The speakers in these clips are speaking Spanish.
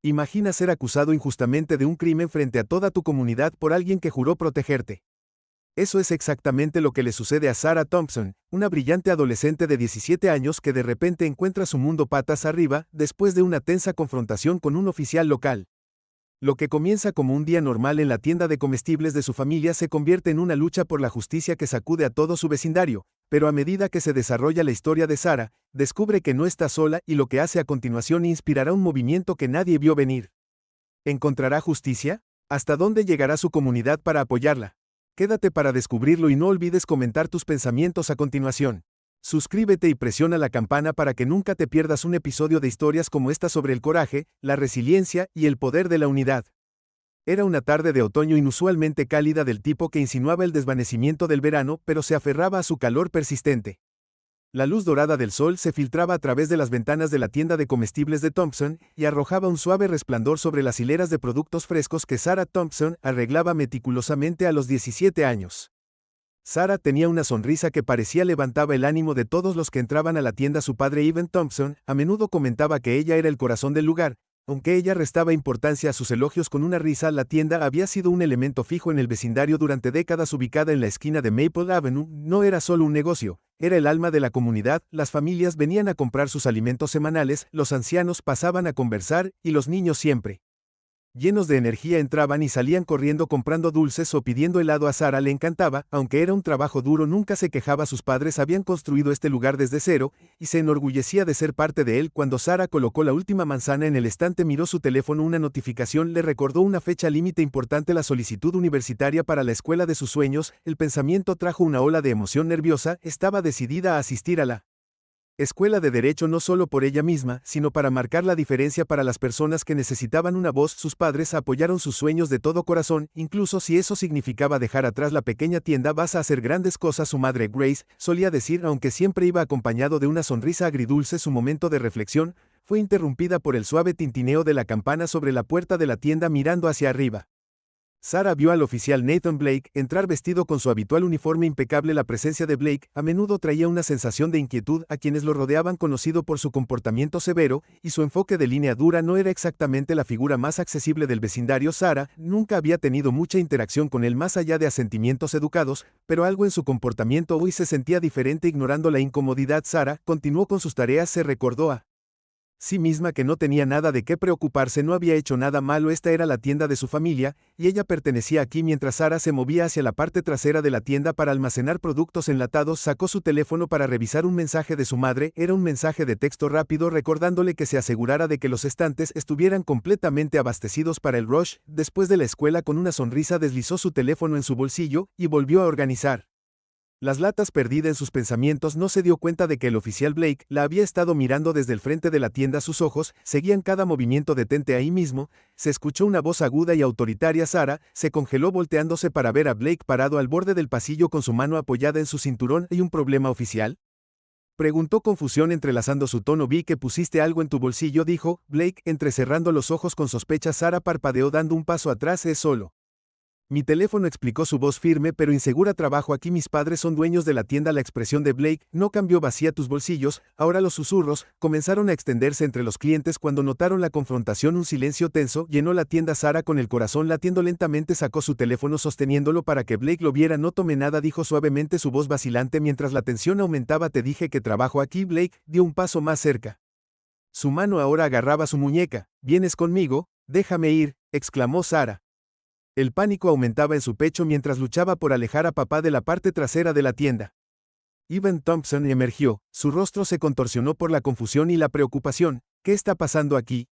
Imagina ser acusado injustamente de un crimen frente a toda tu comunidad por alguien que juró protegerte. Eso es exactamente lo que le sucede a Sarah Thompson, una brillante adolescente de 17 años que de repente encuentra su mundo patas arriba después de una tensa confrontación con un oficial local. Lo que comienza como un día normal en la tienda de comestibles de su familia se convierte en una lucha por la justicia que sacude a todo su vecindario, pero a medida que se desarrolla la historia de Sarah, descubre que no está sola y lo que hace a continuación inspirará un movimiento que nadie vio venir. ¿Encontrará justicia? ¿Hasta dónde llegará su comunidad para apoyarla? Quédate para descubrirlo y no olvides comentar tus pensamientos a continuación. Suscríbete y presiona la campana para que nunca te pierdas un episodio de historias como esta sobre el coraje, la resiliencia y el poder de la unidad. Era una tarde de otoño inusualmente cálida del tipo que insinuaba el desvanecimiento del verano, pero se aferraba a su calor persistente. La luz dorada del sol se filtraba a través de las ventanas de la tienda de comestibles de Thompson y arrojaba un suave resplandor sobre las hileras de productos frescos que Sarah Thompson arreglaba meticulosamente a los 17 años. Sarah tenía una sonrisa que parecía levantaba el ánimo de todos los que entraban a la tienda. Su padre Evan Thompson a menudo comentaba que ella era el corazón del lugar. Aunque ella restaba importancia a sus elogios con una risa, la tienda había sido un elemento fijo en el vecindario durante décadas. Ubicada en la esquina de Maple Avenue, no era solo un negocio, era el alma de la comunidad. Las familias venían a comprar sus alimentos semanales, los ancianos pasaban a conversar y los niños siempre llenos de energía entraban y salían corriendo comprando dulces o pidiendo helado. A Sarah le encantaba, aunque era un trabajo duro, nunca se quejaba. Sus padres habían construido este lugar desde cero, y se enorgullecía de ser parte de él. Cuando Sarah colocó la última manzana en el estante, miró su teléfono. Una notificación le recordó una fecha límite importante: la solicitud universitaria para la escuela de sus sueños. El pensamiento trajo una ola de emoción nerviosa. Estaba decidida a asistir a la escuela de derecho, no solo por ella misma, sino para marcar la diferencia para las personas que necesitaban una voz. Sus padres apoyaron sus sueños de todo corazón, incluso si eso significaba dejar atrás la pequeña tienda. Vas a hacer grandes cosas, su madre Grace solía decir, aunque siempre iba acompañado de una sonrisa agridulce. Su momento de reflexión fue interrumpida por el suave tintineo de la campana sobre la puerta de la tienda. Mirando hacia arriba, Sarah vio al oficial Nathan Blake entrar vestido con su habitual uniforme impecable. La presencia de Blake a menudo traía una sensación de inquietud a quienes lo rodeaban. Conocido por su comportamiento severo y su enfoque de línea dura, no era exactamente la figura más accesible del vecindario. Sarah nunca había tenido mucha interacción con él más allá de asentimientos educados, pero algo en su comportamiento hoy se sentía diferente. Ignorando la incomodidad, Sarah continuó con sus tareas. Se recordó a sí misma que no tenía nada de qué preocuparse, no había hecho nada malo. Esta era la tienda de su familia, y ella pertenecía aquí. Mientras Sarah se movía hacia la parte trasera de la tienda para almacenar productos enlatados, sacó su teléfono para revisar un mensaje de su madre. Era un mensaje de texto rápido recordándole que se asegurara de que los estantes estuvieran completamente abastecidos para el rush después de la escuela. Con una sonrisa deslizó su teléfono en su bolsillo y volvió a organizar las latas. Perdida en sus pensamientos, no se dio cuenta de que el oficial Blake la había estado mirando desde el frente de la tienda. Sus ojos seguían cada movimiento. Detente ahí mismo. Se escuchó una voz aguda y autoritaria. Sarah se congeló volteándose para ver a Blake parado al borde del pasillo con su mano apoyada en su cinturón. ¿Hay un problema, oficial?, preguntó, confusión entrelazando su tono. Vi que pusiste algo en tu bolsillo, dijo Blake, entrecerrando los ojos con sospecha. Sarah parpadeó dando un paso atrás. Es solo mi teléfono, explicó su voz firme pero insegura. Trabajo aquí, mis padres son dueños de la tienda. La expresión de Blake no cambió. Vacía tus bolsillos. Ahora los susurros comenzaron a extenderse entre los clientes cuando notaron la confrontación. Un silencio tenso llenó la tienda. Sarah, con el corazón latiendo lentamente, sacó su teléfono sosteniéndolo para que Blake lo viera. No tomé nada, dijo suavemente, su voz vacilante mientras la tensión aumentaba. Te dije que trabajo aquí. Blake dio un paso más cerca. Su mano ahora agarraba su muñeca. ¿Vienes conmigo? Déjame ir, exclamó Sarah. El pánico aumentaba en su pecho mientras luchaba por alejar a papá de la parte trasera de la tienda. Evan Thompson emergió, su rostro se contorsionó por la confusión y la preocupación. ¿Qué está pasando aquí?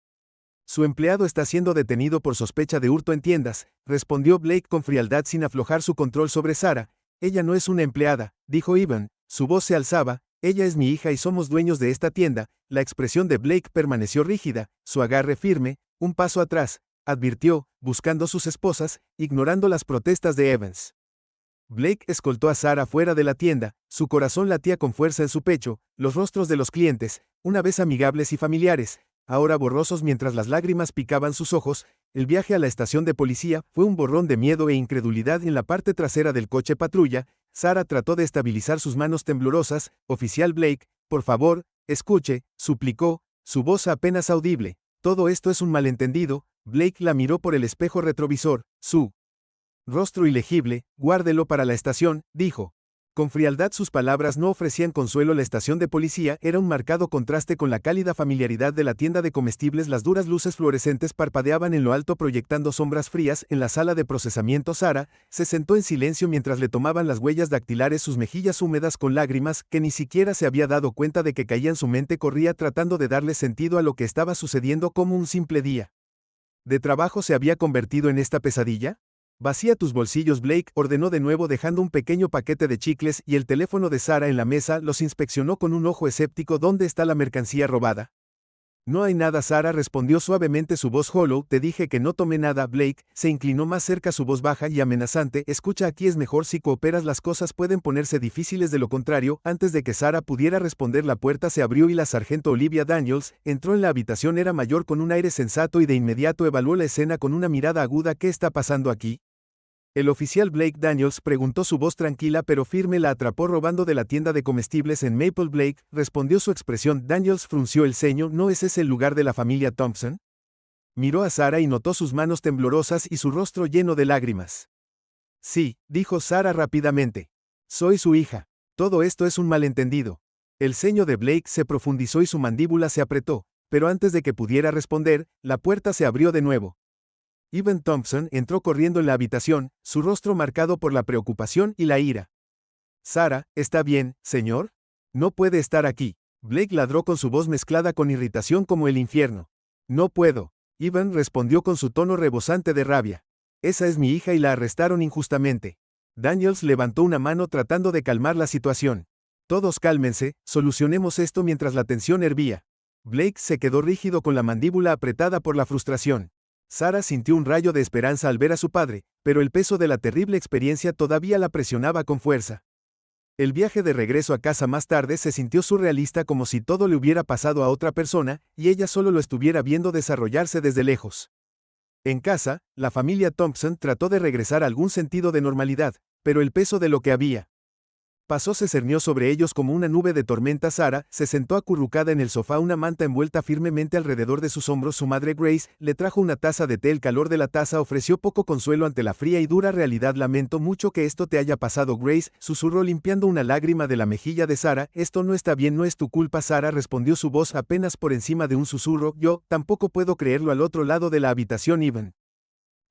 Su empleado está siendo detenido por sospecha de hurto en tiendas, respondió Blake con frialdad sin aflojar su control sobre Sarah. Ella no es una empleada, dijo Evan, su voz se alzaba. Ella es mi hija y somos dueños de esta tienda. La expresión de Blake permaneció rígida, su agarre firme. Un paso atrás, advirtió, buscando sus esposas, ignorando las protestas de Evans. Blake escoltó a Sarah fuera de la tienda, su corazón latía con fuerza en su pecho. Los rostros de los clientes, una vez amigables y familiares, ahora borrosos mientras las lágrimas picaban sus ojos. El viaje a la estación de policía fue un borrón de miedo e incredulidad. En la parte trasera del coche patrulla, Sarah trató de estabilizar sus manos temblorosas. Oficial Blake, por favor, escuche, suplicó, su voz apenas audible. Todo esto es un malentendido. Blake la miró por el espejo retrovisor, su rostro ilegible. Guárdelo para la estación, dijo. Con frialdad sus palabras no ofrecían consuelo. La estación de policía era un marcado contraste con la cálida familiaridad de la tienda de comestibles. Las duras luces fluorescentes parpadeaban en lo alto proyectando sombras frías. En la sala de procesamiento Sarah se sentó en silencio mientras le tomaban las huellas dactilares, sus mejillas húmedas con lágrimas que ni siquiera se había dado cuenta de que caían. Su mente corría tratando de darle sentido a lo que estaba sucediendo. Como un simple día de trabajo se había convertido en esta pesadilla. Vacía tus bolsillos, Blake ordenó de nuevo dejando un pequeño paquete de chicles y el teléfono de Sarah en la mesa. Los inspeccionó con un ojo escéptico. ¿Dónde está la mercancía robada? No hay nada, Sarah respondió suavemente, su voz hollow. Te dije que no tomé nada. Blake se inclinó más cerca, su voz baja y amenazante. Escucha, aquí es mejor si cooperas. Las cosas pueden ponerse difíciles de lo contrario. Antes de que Sarah pudiera responder, la puerta se abrió y la sargento Olivia Daniels entró en la habitación. Era mayor con un aire sensato y de inmediato evaluó la escena con una mirada aguda. ¿Qué está pasando aquí? El oficial Blake Daniels preguntó, su voz tranquila pero firme. La atrapó robando de la tienda de comestibles en Maple. Blake respondió, su expresión. Daniels frunció el ceño. ¿No es ese el lugar de la familia Thompson? Miró a Sarah y notó sus manos temblorosas y su rostro lleno de lágrimas. Sí, dijo Sarah rápidamente. Soy su hija. Todo esto es un malentendido. El ceño de Blake se profundizó y su mandíbula se apretó, pero antes de que pudiera responder, la puerta se abrió de nuevo. Evan Thompson entró corriendo en la habitación, su rostro marcado por la preocupación y la ira. Sarah, ¿está bien, señor? No puede estar aquí. Blake ladró con su voz mezclada con irritación como el infierno. No puedo. Evan respondió con su tono rebosante de rabia. Esa es mi hija y la arrestaron injustamente. Daniels levantó una mano tratando de calmar la situación. Todos cálmense, solucionemos esto mientras la tensión hervía. Blake se quedó rígido con la mandíbula apretada por la frustración. Sarah sintió un rayo de esperanza al ver a su padre, pero el peso de la terrible experiencia todavía la presionaba con fuerza. El viaje de regreso a casa más tarde se sintió surrealista, como si todo le hubiera pasado a otra persona, y ella solo lo estuviera viendo desarrollarse desde lejos. En casa, la familia Thompson trató de regresar a algún sentido de normalidad, pero el peso de lo que había pasó se cernió sobre ellos como una nube de tormenta. Sarah se sentó acurrucada en el sofá, una manta envuelta firmemente alrededor de sus hombros. Su madre Grace le trajo una taza de té. El calor de la taza ofreció poco consuelo ante la fría y dura realidad. Lamento mucho que esto te haya pasado, Grace, susurró limpiando una lágrima de la mejilla de Sarah. Esto no está bien, no es tu culpa, Sarah, respondió su voz apenas por encima de un susurro. Yo tampoco puedo creerlo. Al otro lado de la habitación, Evan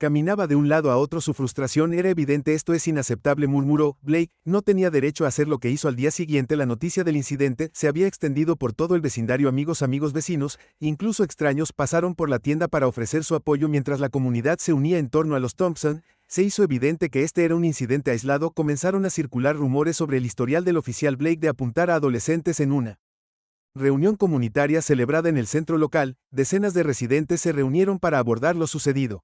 caminaba de un lado a otro, su frustración era evidente. Esto es inaceptable, murmuró. Blake no tenía derecho a hacer lo que hizo. Al día siguiente la noticia del incidente se había extendido por todo el vecindario. Amigos, vecinos, incluso extraños pasaron por la tienda para ofrecer su apoyo. Mientras la comunidad se unía en torno a los Thompson, se hizo evidente que este era un incidente aislado. Comenzaron a circular rumores sobre el historial del oficial Blake de apuntar a adolescentes. En una reunión comunitaria celebrada en el centro local, decenas de residentes se reunieron para abordar lo sucedido.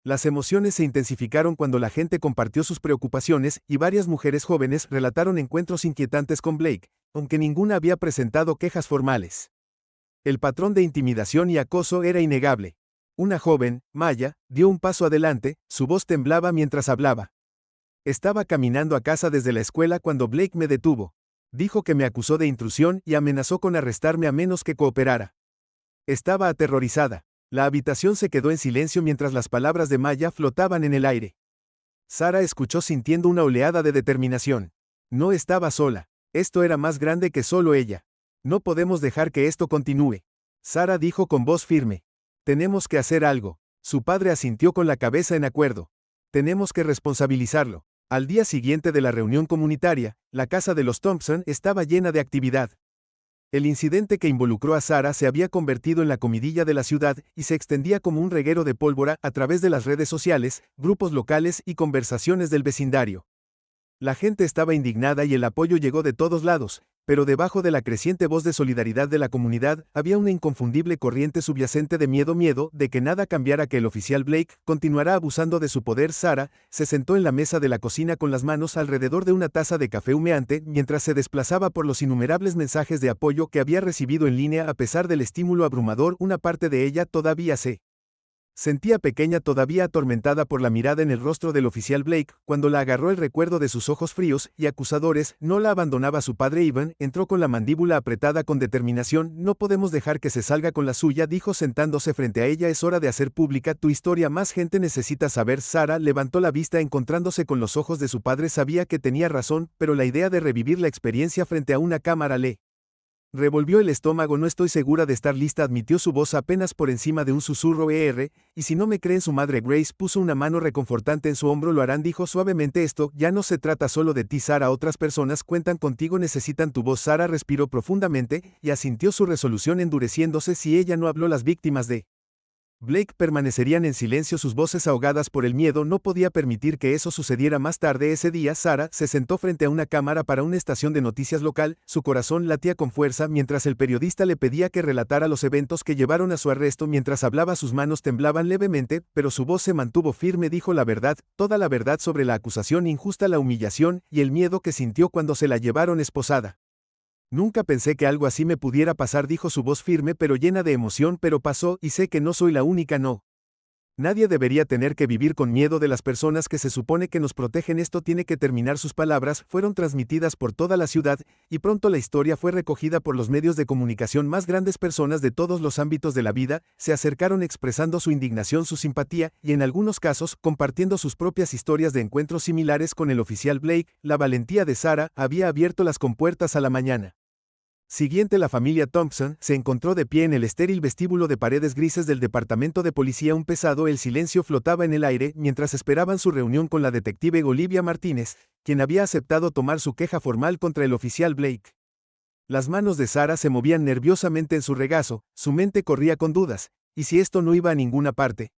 Las emociones se intensificaron cuando la gente compartió sus preocupaciones y varias mujeres jóvenes relataron encuentros inquietantes con Blake, aunque ninguna había presentado quejas formales. El patrón de intimidación y acoso era innegable. Una joven, Maya, dio un paso adelante, su voz temblaba mientras hablaba. Estaba caminando a casa desde la escuela cuando Blake me detuvo. Dijo que me acusó de intrusión y amenazó con arrestarme a menos que cooperara. Estaba aterrorizada. La habitación se quedó en silencio mientras las palabras de Maya flotaban en el aire. Sarah escuchó sintiendo una oleada de determinación. No estaba sola. Esto era más grande que solo ella. No podemos dejar que esto continúe. Sarah dijo con voz firme. Tenemos que hacer algo. Su padre asintió con la cabeza en acuerdo. Tenemos que responsabilizarlo. Al día siguiente de la reunión comunitaria, la casa de los Thompson estaba llena de actividad. El incidente que involucró a Sarah se había convertido en la comidilla de la ciudad y se extendía como un reguero de pólvora a través de las redes sociales, grupos locales y conversaciones del vecindario. La gente estaba indignada y el apoyo llegó de todos lados, pero debajo de la creciente voz de solidaridad de la comunidad había una inconfundible corriente subyacente de miedo de que nada cambiara, que el oficial Blake continuará abusando de su poder. Sarah se sentó en la mesa de la cocina con las manos alrededor de una taza de café humeante mientras se desplazaba por los innumerables mensajes de apoyo que había recibido en línea. A pesar del estímulo abrumador, una parte de ella todavía se Sentía pequeña todavía atormentada por la mirada en el rostro del oficial Blake, cuando la agarró el recuerdo de sus ojos fríos y acusadores, no la abandonaba su padre Ivan, entró con la mandíbula apretada con determinación, no podemos dejar que se salga con la suya, dijo sentándose frente a ella, es hora de hacer pública tu historia, más gente necesita saber. Sarah levantó la vista encontrándose con los ojos de su padre, sabía que tenía razón, pero la idea de revivir la experiencia frente a una cámara le revolvió el estómago. No estoy segura de estar lista, admitió, su voz apenas por encima de un susurro. Y si no me creen, su madre Grace puso una mano reconfortante en su hombro. Lo harán, dijo suavemente, esto ya no se trata solo de ti, Sarah, otras personas cuentan contigo, necesitan tu voz. Sarah respiró profundamente y asintió, su resolución endureciéndose. Si ella no habló, las víctimas de Blake permanecerían en silencio, sus voces ahogadas por el miedo. No podía permitir que eso sucediera. Más tarde ese día, Sarah se sentó frente a una cámara para una estación de noticias local, su corazón latía con fuerza mientras el periodista le pedía que relatara los eventos que llevaron a su arresto. Mientras hablaba, sus manos temblaban levemente, pero su voz se mantuvo firme, dijo la verdad, toda la verdad sobre la acusación injusta, la humillación y el miedo que sintió cuando se la llevaron esposada. Nunca pensé que algo así me pudiera pasar, dijo su voz firme pero llena de emoción, pero pasó, y sé que no soy la única, no. Nadie debería tener que vivir con miedo de las personas que se supone que nos protegen. Esto tiene que terminar. Sus palabras fueron transmitidas por toda la ciudad, y pronto la historia fue recogida por los medios de comunicación más grandes. Personas de todos los ámbitos de la vida se acercaron expresando su indignación, su simpatía, y en algunos casos, compartiendo sus propias historias de encuentros similares con el oficial Blake. La valentía de Sarah había abierto las compuertas a la mañana siguiente. La familia Thompson se encontró de pie en el estéril vestíbulo de paredes grises del departamento de policía. Un pesado el silencio flotaba en el aire mientras esperaban su reunión con la detective Olivia Martínez, quien había aceptado tomar su queja formal contra el oficial Blake. Las manos de Sarah se movían nerviosamente en su regazo, su mente corría con dudas. ¿Y si esto no iba a ninguna parte?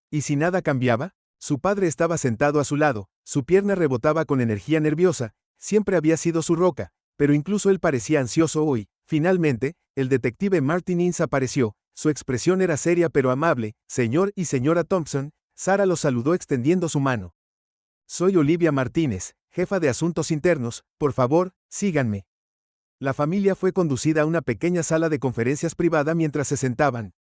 ¿Y si nada cambiaba? Su padre estaba sentado a su lado, su pierna rebotaba con energía nerviosa, siempre había sido su roca, pero incluso él parecía ansioso hoy. Finalmente, el detective Martínez apareció, su expresión era seria pero amable. Señor y señora Thompson, Sarah los saludó extendiendo su mano. Soy Olivia Martínez, jefa de asuntos internos, por favor, síganme. La familia fue conducida a una pequeña sala de conferencias privada mientras se sentaban.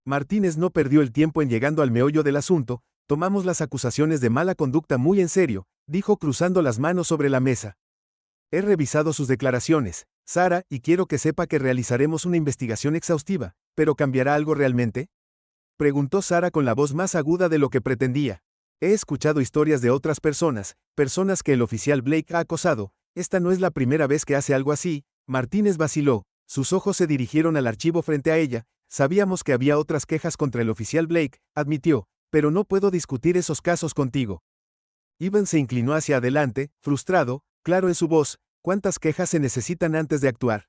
Martínez no perdió el tiempo en llegando al meollo del asunto. Tomamos las acusaciones de mala conducta muy en serio, dijo cruzando las manos sobre la mesa. He revisado sus declaraciones, Sarah, y quiero que sepa que realizaremos una investigación exhaustiva. ¿Pero cambiará algo realmente?, preguntó Sarah con la voz más aguda de lo que pretendía. He escuchado historias de otras personas que el oficial Blake ha acosado. Esta no es la primera vez que hace algo así. Martínez vaciló, sus ojos se dirigieron al archivo frente a ella. Sabíamos que había otras quejas contra el oficial Blake, admitió, pero no puedo discutir esos casos contigo. Ivan se inclinó hacia adelante, frustrado, claro en su voz. ¿Cuántas quejas se necesitan antes de actuar?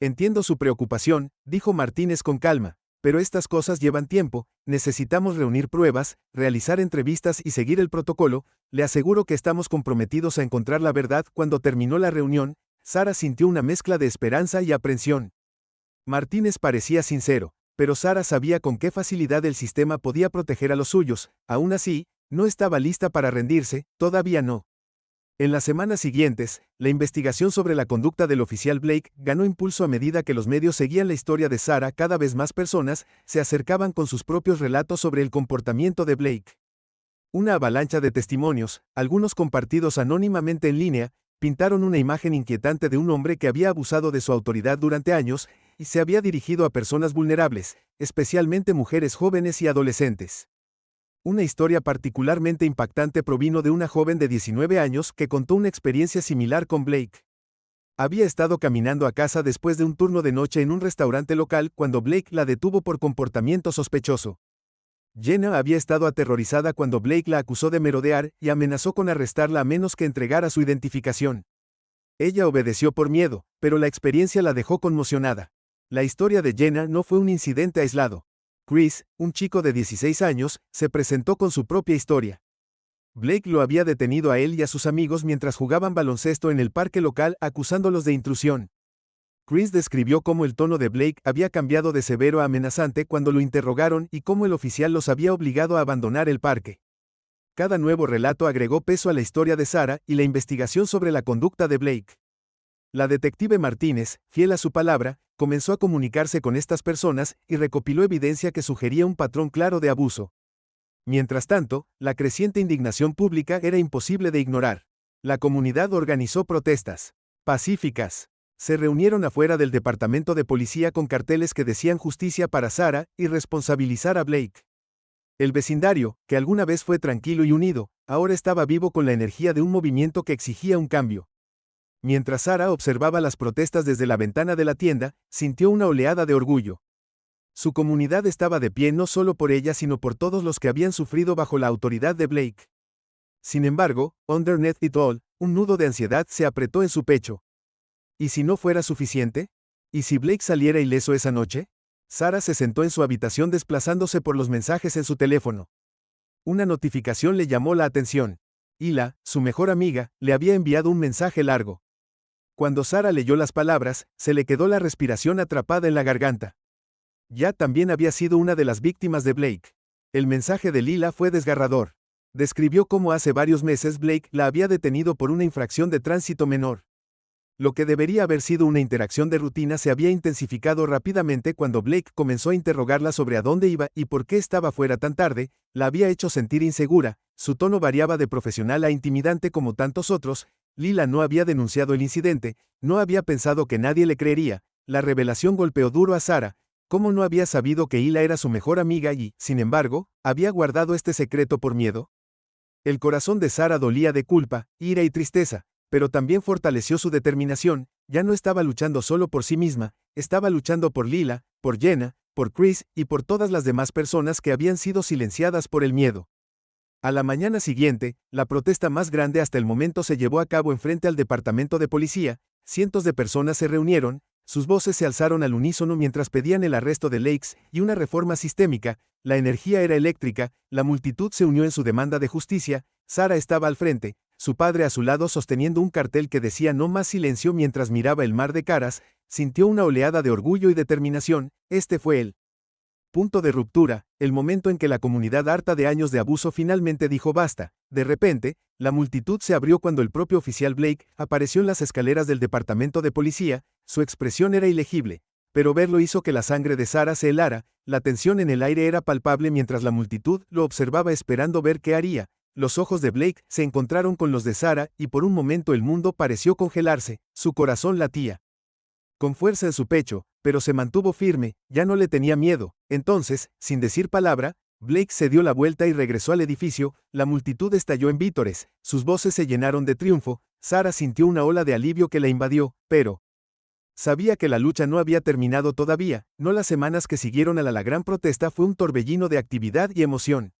Entiendo su preocupación, dijo Martínez con calma, pero estas cosas llevan tiempo. Necesitamos reunir pruebas, realizar entrevistas y seguir el protocolo. Le aseguro que estamos comprometidos a encontrar la verdad. Cuando terminó la reunión, Sarah sintió una mezcla de esperanza y aprensión. Martínez parecía sincero, pero Sarah sabía con qué facilidad el sistema podía proteger a los suyos. Aún así, no estaba lista para rendirse, todavía no. En las semanas siguientes, la investigación sobre la conducta del oficial Blake ganó impulso a medida que los medios seguían la historia de Sarah. Cada vez más personas se acercaban con sus propios relatos sobre el comportamiento de Blake. Una avalancha de testimonios, algunos compartidos anónimamente en línea, pintaron una imagen inquietante de un hombre que había abusado de su autoridad durante años y se había dirigido a personas vulnerables, especialmente mujeres jóvenes y adolescentes. Una historia particularmente impactante provino de una joven de 19 años que contó una experiencia similar con Blake. Había estado caminando a casa después de un turno de noche en un restaurante local cuando Blake la detuvo por comportamiento sospechoso. Jenna había estado aterrorizada cuando Blake la acusó de merodear y amenazó con arrestarla a menos que entregara su identificación. Ella obedeció por miedo, pero la experiencia la dejó conmocionada. La historia de Jenna no fue un incidente aislado. Chris, un chico de 16 años, se presentó con su propia historia. Blake lo había detenido a él y a sus amigos mientras jugaban baloncesto en el parque local, acusándolos de intrusión. Chris describió cómo el tono de Blake había cambiado de severo a amenazante cuando lo interrogaron y cómo el oficial los había obligado a abandonar el parque. Cada nuevo relato agregó peso a la historia de Sarah y la investigación sobre la conducta de Blake. La detective Martínez, fiel a su palabra, comenzó a comunicarse con estas personas y recopiló evidencia que sugería un patrón claro de abuso. Mientras tanto, la creciente indignación pública era imposible de ignorar. La comunidad organizó protestas pacíficas. Se reunieron afuera del departamento de policía con carteles que decían justicia para Sarah y responsabilizar a Blake. El vecindario, que alguna vez fue tranquilo y unido, ahora estaba vivo con la energía de un movimiento que exigía un cambio. Mientras Sarah observaba las protestas desde la ventana de la tienda, sintió una oleada de orgullo. Su comunidad estaba de pie no solo por ella sino por todos los que habían sufrido bajo la autoridad de Blake. Sin embargo, underneath it all, un nudo de ansiedad se apretó en su pecho. ¿Y si no fuera suficiente? ¿Y si Blake saliera ileso esa noche? Sarah se sentó en su habitación desplazándose por los mensajes en su teléfono. Una notificación le llamó la atención. Hila, su mejor amiga, le había enviado un mensaje largo. Cuando Sarah leyó las palabras, se le quedó la respiración atrapada en la garganta. Ya también había sido una de las víctimas de Blake. El mensaje de Lila fue desgarrador. Describió cómo hace varios meses Blake la había detenido por una infracción de tránsito menor. Lo que debería haber sido una interacción de rutina se había intensificado rápidamente cuando Blake comenzó a interrogarla sobre a dónde iba y por qué estaba fuera tan tarde, la había hecho sentir insegura, su tono variaba de profesional a intimidante como tantos otros. Lila no había denunciado el incidente, no había pensado que nadie le creería, la revelación golpeó duro a Sarah. ¿Cómo no había sabido que Hila era su mejor amiga y, sin embargo, había guardado este secreto por miedo? El corazón de Sarah dolía de culpa, ira y tristeza, pero también fortaleció su determinación. Ya no estaba luchando solo por sí misma, estaba luchando por Lila, por Jenna, por Chris y por todas las demás personas que habían sido silenciadas por el miedo. A la mañana siguiente, la protesta más grande hasta el momento se llevó a cabo enfrente al departamento de policía. Cientos de personas se reunieron. Sus voces se alzaron al unísono mientras pedían el arresto de Lakes y una reforma sistémica. La energía era eléctrica, la multitud se unió en su demanda de justicia. Sarah estaba al frente, su padre a su lado sosteniendo un cartel que decía no más silencio mientras miraba el mar de caras. Sintió una oleada de orgullo y determinación. Este fue el punto de ruptura, el momento en que la comunidad harta de años de abuso finalmente dijo basta. De repente, la multitud se abrió cuando el propio oficial Blake apareció en las escaleras del departamento de policía. Su expresión era ilegible, pero verlo hizo que la sangre de Sarah se helara. La tensión en el aire era palpable mientras la multitud lo observaba esperando ver qué haría. Los ojos de Blake se encontraron con los de Sarah y por un momento el mundo pareció congelarse, su corazón latía con fuerza en su pecho, pero se mantuvo firme, ya no le tenía miedo. Entonces, sin decir palabra, Blake se dio la vuelta y regresó al edificio. La multitud estalló en vítores, sus voces se llenaron de triunfo. Sarah sintió una ola de alivio que la invadió, pero sabía que la lucha no había terminado todavía. No, las semanas que siguieron a la gran protesta fue un torbellino de actividad y emoción.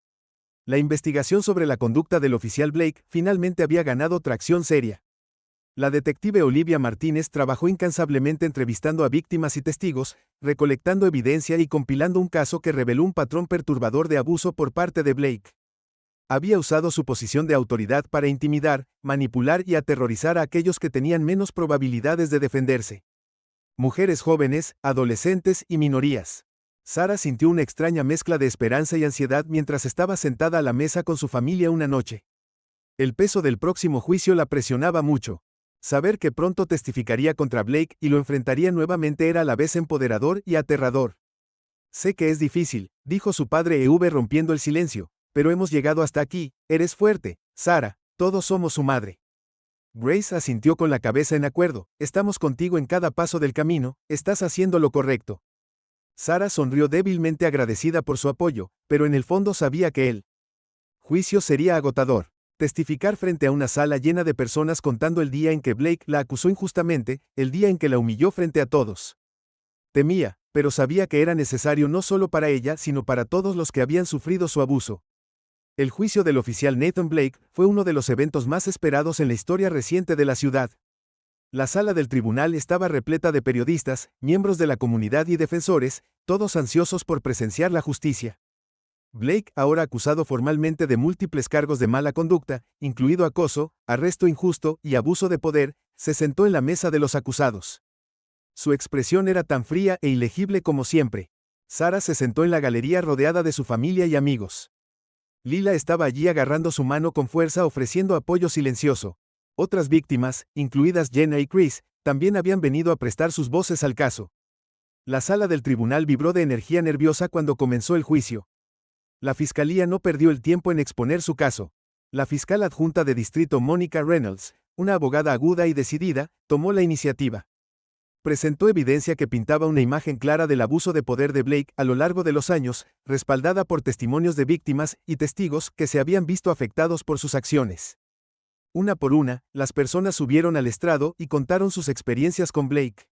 La investigación sobre la conducta del oficial Blake finalmente había ganado tracción seria. La detective Olivia Martínez trabajó incansablemente entrevistando a víctimas y testigos, recolectando evidencia y compilando un caso que reveló un patrón perturbador de abuso por parte de Blake. Había usado su posición de autoridad para intimidar, manipular y aterrorizar a aquellos que tenían menos probabilidades de defenderse. Mujeres jóvenes, adolescentes y minorías. Sarah sintió una extraña mezcla de esperanza y ansiedad mientras estaba sentada a la mesa con su familia una noche. El peso del próximo juicio la presionaba mucho. Saber que pronto testificaría contra Blake y lo enfrentaría nuevamente era a la vez empoderador y aterrador. Sé que es difícil, dijo su padre rompiendo el silencio, pero hemos llegado hasta aquí. Eres fuerte, Sarah, todos somos su madre. Grace asintió con la cabeza en acuerdo. Estamos contigo en cada paso del camino, estás haciendo lo correcto. Sarah sonrió débilmente agradecida por su apoyo, pero en el fondo sabía que el juicio sería agotador. Testificar frente a una sala llena de personas contando el día en que Blake la acusó injustamente, el día en que la humilló frente a todos. Temía, pero sabía que era necesario no solo para ella sino para todos los que habían sufrido su abuso. El juicio del oficial Nathan Blake fue uno de los eventos más esperados en la historia reciente de la ciudad. La sala del tribunal estaba repleta de periodistas, miembros de la comunidad y defensores, todos ansiosos por presenciar la justicia. Blake, ahora acusado formalmente de múltiples cargos de mala conducta, incluido acoso, arresto injusto y abuso de poder, se sentó en la mesa de los acusados. Su expresión era tan fría e ilegible como siempre. Sarah se sentó en la galería rodeada de su familia y amigos. Lila estaba allí agarrando su mano con fuerza ofreciendo apoyo silencioso. Otras víctimas, incluidas Jenna y Chris, también habían venido a prestar sus voces al caso. La sala del tribunal vibró de energía nerviosa cuando comenzó el juicio. La fiscalía no perdió el tiempo en exponer su caso. La fiscal adjunta de distrito Monica Reynolds, una abogada aguda y decidida, tomó la iniciativa. Presentó evidencia que pintaba una imagen clara del abuso de poder de Blake a lo largo de los años, respaldada por testimonios de víctimas y testigos que se habían visto afectados por sus acciones. Una por una, las personas subieron al estrado y contaron sus experiencias con Blake.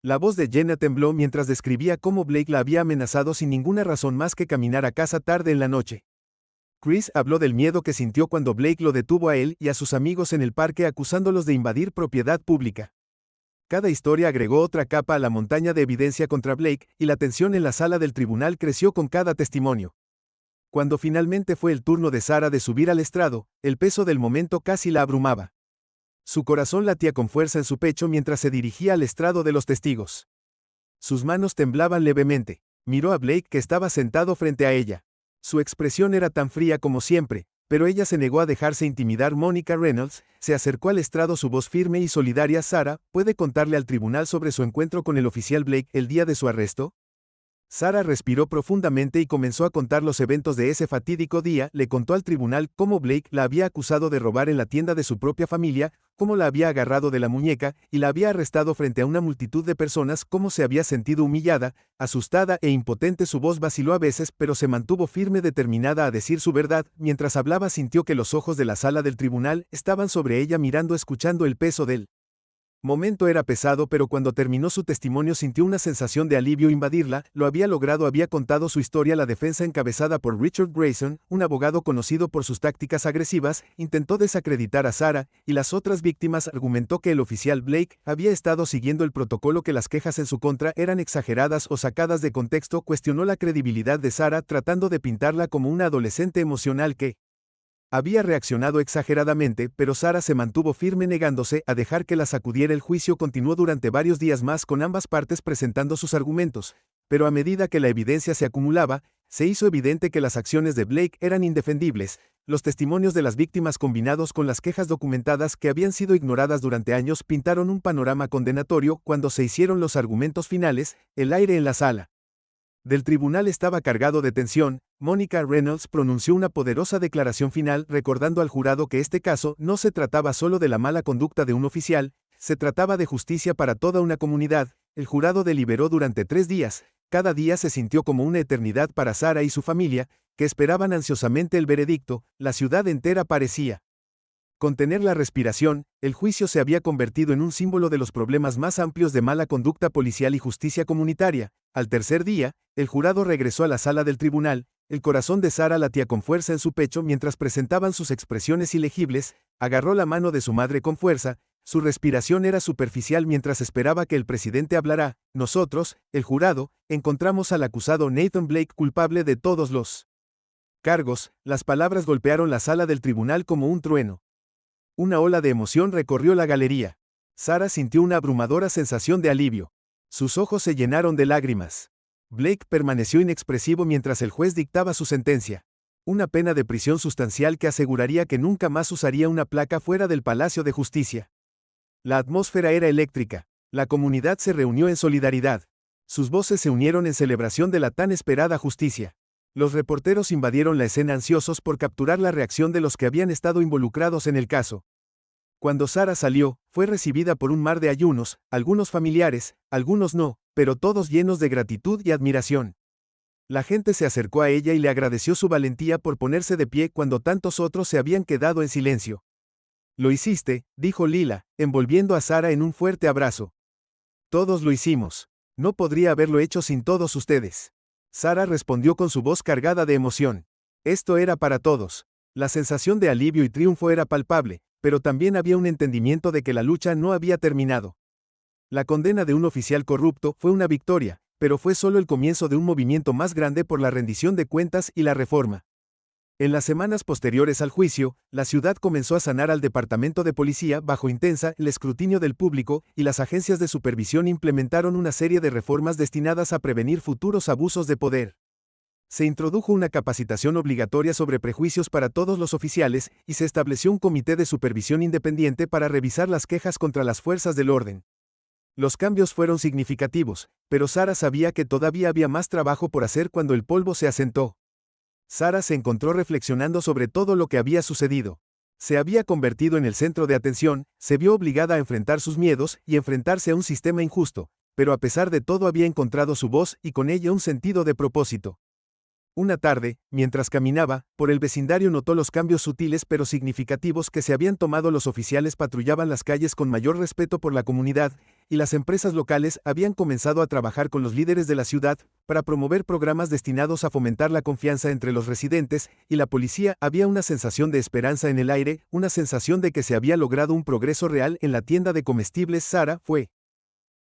La voz de Jenna tembló mientras describía cómo Blake la había amenazado sin ninguna razón más que caminar a casa tarde en la noche. Chris habló del miedo que sintió cuando Blake lo detuvo a él y a sus amigos en el parque acusándolos de invadir propiedad pública. Cada historia agregó otra capa a la montaña de evidencia contra Blake, y la tensión en la sala del tribunal creció con cada testimonio. Cuando finalmente fue el turno de Sarah de subir al estrado, el peso del momento casi la abrumaba. Su corazón latía con fuerza en su pecho mientras se dirigía al estrado de los testigos. Sus manos temblaban levemente. Miró a Blake que estaba sentado frente a ella. Su expresión era tan fría como siempre, pero ella se negó a dejarse intimidar. Monica Reynolds se acercó al estrado, su voz firme y solidaria. Sarah, ¿puede contarle al tribunal sobre su encuentro con el oficial Blake el día de su arresto? Sarah respiró profundamente y comenzó a contar los eventos de ese fatídico día. Le contó al tribunal cómo Blake la había acusado de robar en la tienda de su propia familia, cómo la había agarrado de la muñeca y la había arrestado frente a una multitud de personas, cómo se había sentido humillada, asustada e impotente. Su voz vaciló a veces, pero se mantuvo firme, determinada a decir su verdad. Mientras hablaba, sintió que los ojos de la sala del tribunal estaban sobre ella, mirando, escuchando. El peso del momento era pesado, pero cuando terminó su testimonio sintió una sensación de alivio invadirla. Lo había logrado. Había contado su historia. La defensa, encabezada por Richard Grayson, un abogado conocido por sus tácticas agresivas, intentó desacreditar a Sarah y las otras víctimas. Argumentó que el oficial Blake había estado siguiendo el protocolo, que las quejas en su contra eran exageradas o sacadas de contexto. Cuestionó la credibilidad de Sarah, tratando de pintarla como una adolescente emocional que había reaccionado exageradamente, pero Sarah se mantuvo firme, negándose a dejar que la sacudiera. El juicio continuó durante varios días más, con ambas partes presentando sus argumentos, pero a medida que la evidencia se acumulaba, se hizo evidente que las acciones de Blake eran indefendibles. Los testimonios de las víctimas, combinados con las quejas documentadas que habían sido ignoradas durante años, pintaron un panorama condenatorio. Cuando se hicieron los argumentos finales, el aire en la sala del tribunal estaba cargado de tensión. Monica Reynolds pronunció una poderosa declaración final, recordando al jurado que este caso no se trataba solo de la mala conducta de un oficial, se trataba de justicia para toda una comunidad. El jurado deliberó durante 3 días. Cada día se sintió como una eternidad para Sarah y su familia, que esperaban ansiosamente el veredicto. La ciudad entera parecía contener la respiración. El juicio se había convertido en un símbolo de los problemas más amplios de mala conducta policial y justicia comunitaria. Al tercer día, el jurado regresó a la sala del tribunal. El corazón de Sarah latía con fuerza en su pecho mientras presentaban sus expresiones ilegibles. Agarró la mano de su madre con fuerza. Su respiración era superficial mientras esperaba que el presidente hablara. Nosotros, el jurado, encontramos al acusado Nathan Blake culpable de todos los cargos. Las palabras golpearon la sala del tribunal como un trueno. Una ola de emoción recorrió la galería. Sarah sintió una abrumadora sensación de alivio. Sus ojos se llenaron de lágrimas. Blake permaneció inexpresivo mientras el juez dictaba su sentencia. Una pena de prisión sustancial que aseguraría que nunca más usaría una placa fuera del Palacio de Justicia. La atmósfera era eléctrica. La comunidad se reunió en solidaridad. Sus voces se unieron en celebración de la tan esperada justicia. Los reporteros invadieron la escena, ansiosos por capturar la reacción de los que habían estado involucrados en el caso. Cuando Sarah salió, fue recibida por un mar de ayunos, algunos familiares, algunos no, pero todos llenos de gratitud y admiración. La gente se acercó a ella y le agradeció su valentía por ponerse de pie cuando tantos otros se habían quedado en silencio. Lo hiciste, dijo Lila, envolviendo a Sarah en un fuerte abrazo. Todos lo hicimos. No podría haberlo hecho sin todos ustedes. Sarah respondió con su voz cargada de emoción. Esto era para todos. La sensación de alivio y triunfo era palpable, pero también había un entendimiento de que la lucha no había terminado. La condena de un oficial corrupto fue una victoria, pero fue solo el comienzo de un movimiento más grande por la rendición de cuentas y la reforma. En las semanas posteriores al juicio, la ciudad comenzó a sanar al departamento de policía bajo el escrutinio del público, y las agencias de supervisión implementaron una serie de reformas destinadas a prevenir futuros abusos de poder. Se introdujo una capacitación obligatoria sobre prejuicios para todos los oficiales y se estableció un comité de supervisión independiente para revisar las quejas contra las fuerzas del orden. Los cambios fueron significativos, pero Sarah sabía que todavía había más trabajo por hacer cuando el polvo se asentó. Sarah se encontró reflexionando sobre todo lo que había sucedido. Se había convertido en el centro de atención, se vio obligada a enfrentar sus miedos y enfrentarse a un sistema injusto, pero a pesar de todo había encontrado su voz y con ella un sentido de propósito. Una tarde, mientras caminaba, por el vecindario notó los cambios sutiles pero significativos que se habían tomado. Los oficiales patrullaban las calles con mayor respeto por la comunidad, y las empresas locales habían comenzado a trabajar con los líderes de la ciudad para promover programas destinados a fomentar la confianza entre los residentes y la policía. Había una sensación de esperanza en el aire, una sensación de que se había logrado un progreso real en la tienda de comestibles. Sarah fue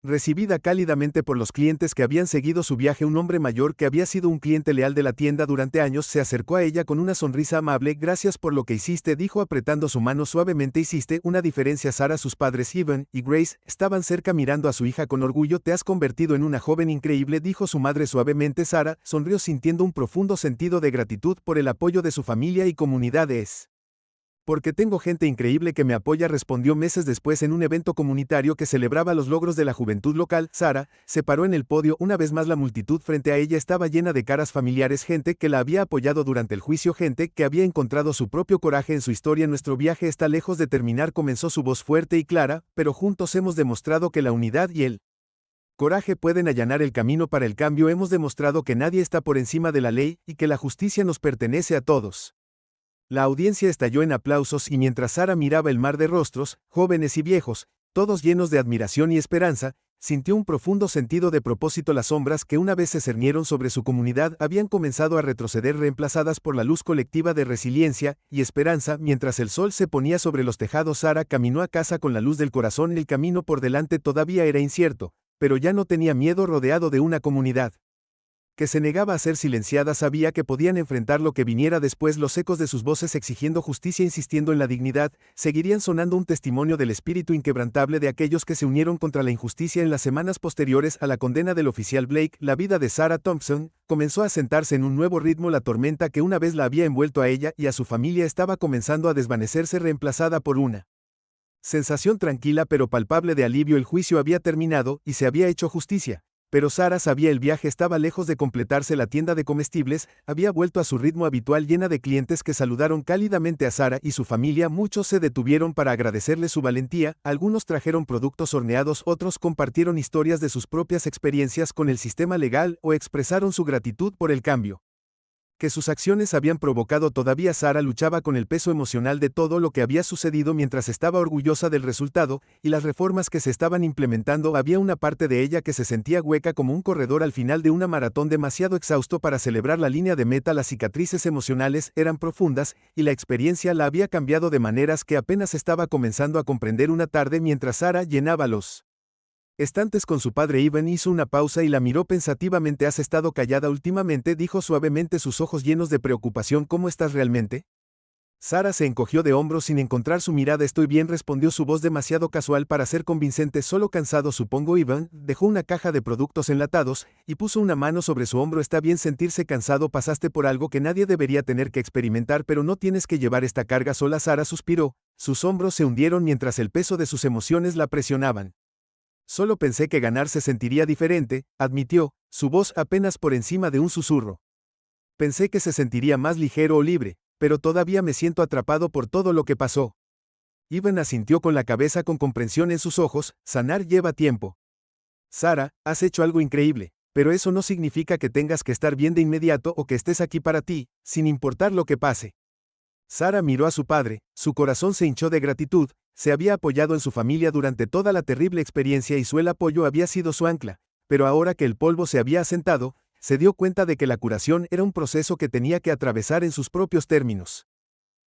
recibida cálidamente por los clientes que habían seguido su viaje. Un hombre mayor que había sido un cliente leal de la tienda durante años se acercó a ella con una sonrisa amable. Gracias por lo que hiciste, dijo apretando su mano suavemente. Hiciste una diferencia. Sarah, sus padres Evan y Grace estaban cerca mirando a su hija con orgullo. Te has convertido en una joven increíble, dijo su madre suavemente. Sarah sonrió sintiendo un profundo sentido de gratitud por el apoyo de su familia y comunidad. Es porque tengo gente increíble que me apoya, respondió meses después en un evento comunitario que celebraba los logros de la juventud local. Sarah se paró en el podio. Una vez más la multitud frente a ella estaba llena de caras familiares, gente que la había apoyado durante el juicio, gente que había encontrado su propio coraje en su historia. Nuestro viaje está lejos de terminar, comenzó su voz fuerte y clara, pero juntos hemos demostrado que la unidad y el coraje pueden allanar el camino para el cambio. Hemos demostrado que nadie está por encima de la ley y que la justicia nos pertenece a todos. La audiencia estalló en aplausos y mientras Sarah miraba el mar de rostros, jóvenes y viejos, todos llenos de admiración y esperanza, sintió un profundo sentido de propósito. Las sombras que una vez se cernieron sobre su comunidad habían comenzado a retroceder, reemplazadas por la luz colectiva de resiliencia y esperanza. Mientras el sol se ponía sobre los tejados, Sarah caminó a casa con la luz del corazón. El camino por delante todavía era incierto, pero ya no tenía miedo. Rodeado de una comunidad que se negaba a ser silenciada, sabía que podían enfrentar lo que viniera después. Los ecos de sus voces exigiendo justicia, insistiendo en la dignidad, seguirían sonando, un testimonio del espíritu inquebrantable de aquellos que se unieron contra la injusticia. En las semanas posteriores a la condena del oficial Blake, la vida de Sarah Thompson comenzó a sentarse en un nuevo ritmo. La tormenta que una vez la había envuelto a ella y a su familia estaba comenzando a desvanecerse, reemplazada por una sensación tranquila pero palpable de alivio. El juicio había terminado y se había hecho justicia. Pero Sarah sabía el viaje estaba lejos de completarse. La tienda de comestibles había vuelto a su ritmo habitual, llena de clientes que saludaron cálidamente a Sarah y su familia. Muchos se detuvieron para agradecerle su valentía, algunos trajeron productos horneados, otros compartieron historias de sus propias experiencias con el sistema legal o expresaron su gratitud por el cambio que sus acciones habían provocado. Todavía Sarah luchaba con el peso emocional de todo lo que había sucedido. Mientras estaba orgullosa del resultado y las reformas que se estaban implementando, había una parte de ella que se sentía hueca, como un corredor al final de una maratón demasiado exhausto para celebrar la línea de meta. Las cicatrices emocionales eran profundas y la experiencia la había cambiado de maneras que apenas estaba comenzando a comprender. Una tarde, mientras Sarah llenaba los estantes con su padre, Evan hizo una pausa y la miró pensativamente. Has estado callada últimamente, dijo suavemente, sus ojos llenos de preocupación. ¿Cómo estás realmente? Sarah se encogió de hombros sin encontrar su mirada. Estoy bien, respondió su voz demasiado casual para ser convincente. Solo cansado, supongo. Evan dejó una caja de productos enlatados y puso una mano sobre su hombro. Está bien sentirse cansado, pasaste por algo que nadie debería tener que experimentar, pero no tienes que llevar esta carga sola. Sarah suspiró, sus hombros se hundieron mientras el peso de sus emociones la presionaban. Solo pensé que ganar se sentiría diferente, admitió, su voz apenas por encima de un susurro. Pensé que se sentiría más ligero o libre, pero todavía me siento atrapado por todo lo que pasó. Evan asintió con la cabeza con comprensión en sus ojos. Sanar lleva tiempo. Sarah, has hecho algo increíble, pero eso no significa que tengas que estar bien de inmediato o que estés aquí para ti, sin importar lo que pase. Sarah miró a su padre, su corazón se hinchó de gratitud. Se había apoyado en su familia durante toda la terrible experiencia y el apoyo había sido su ancla, pero ahora que el polvo se había asentado, se dio cuenta de que la curación era un proceso que tenía que atravesar en sus propios términos.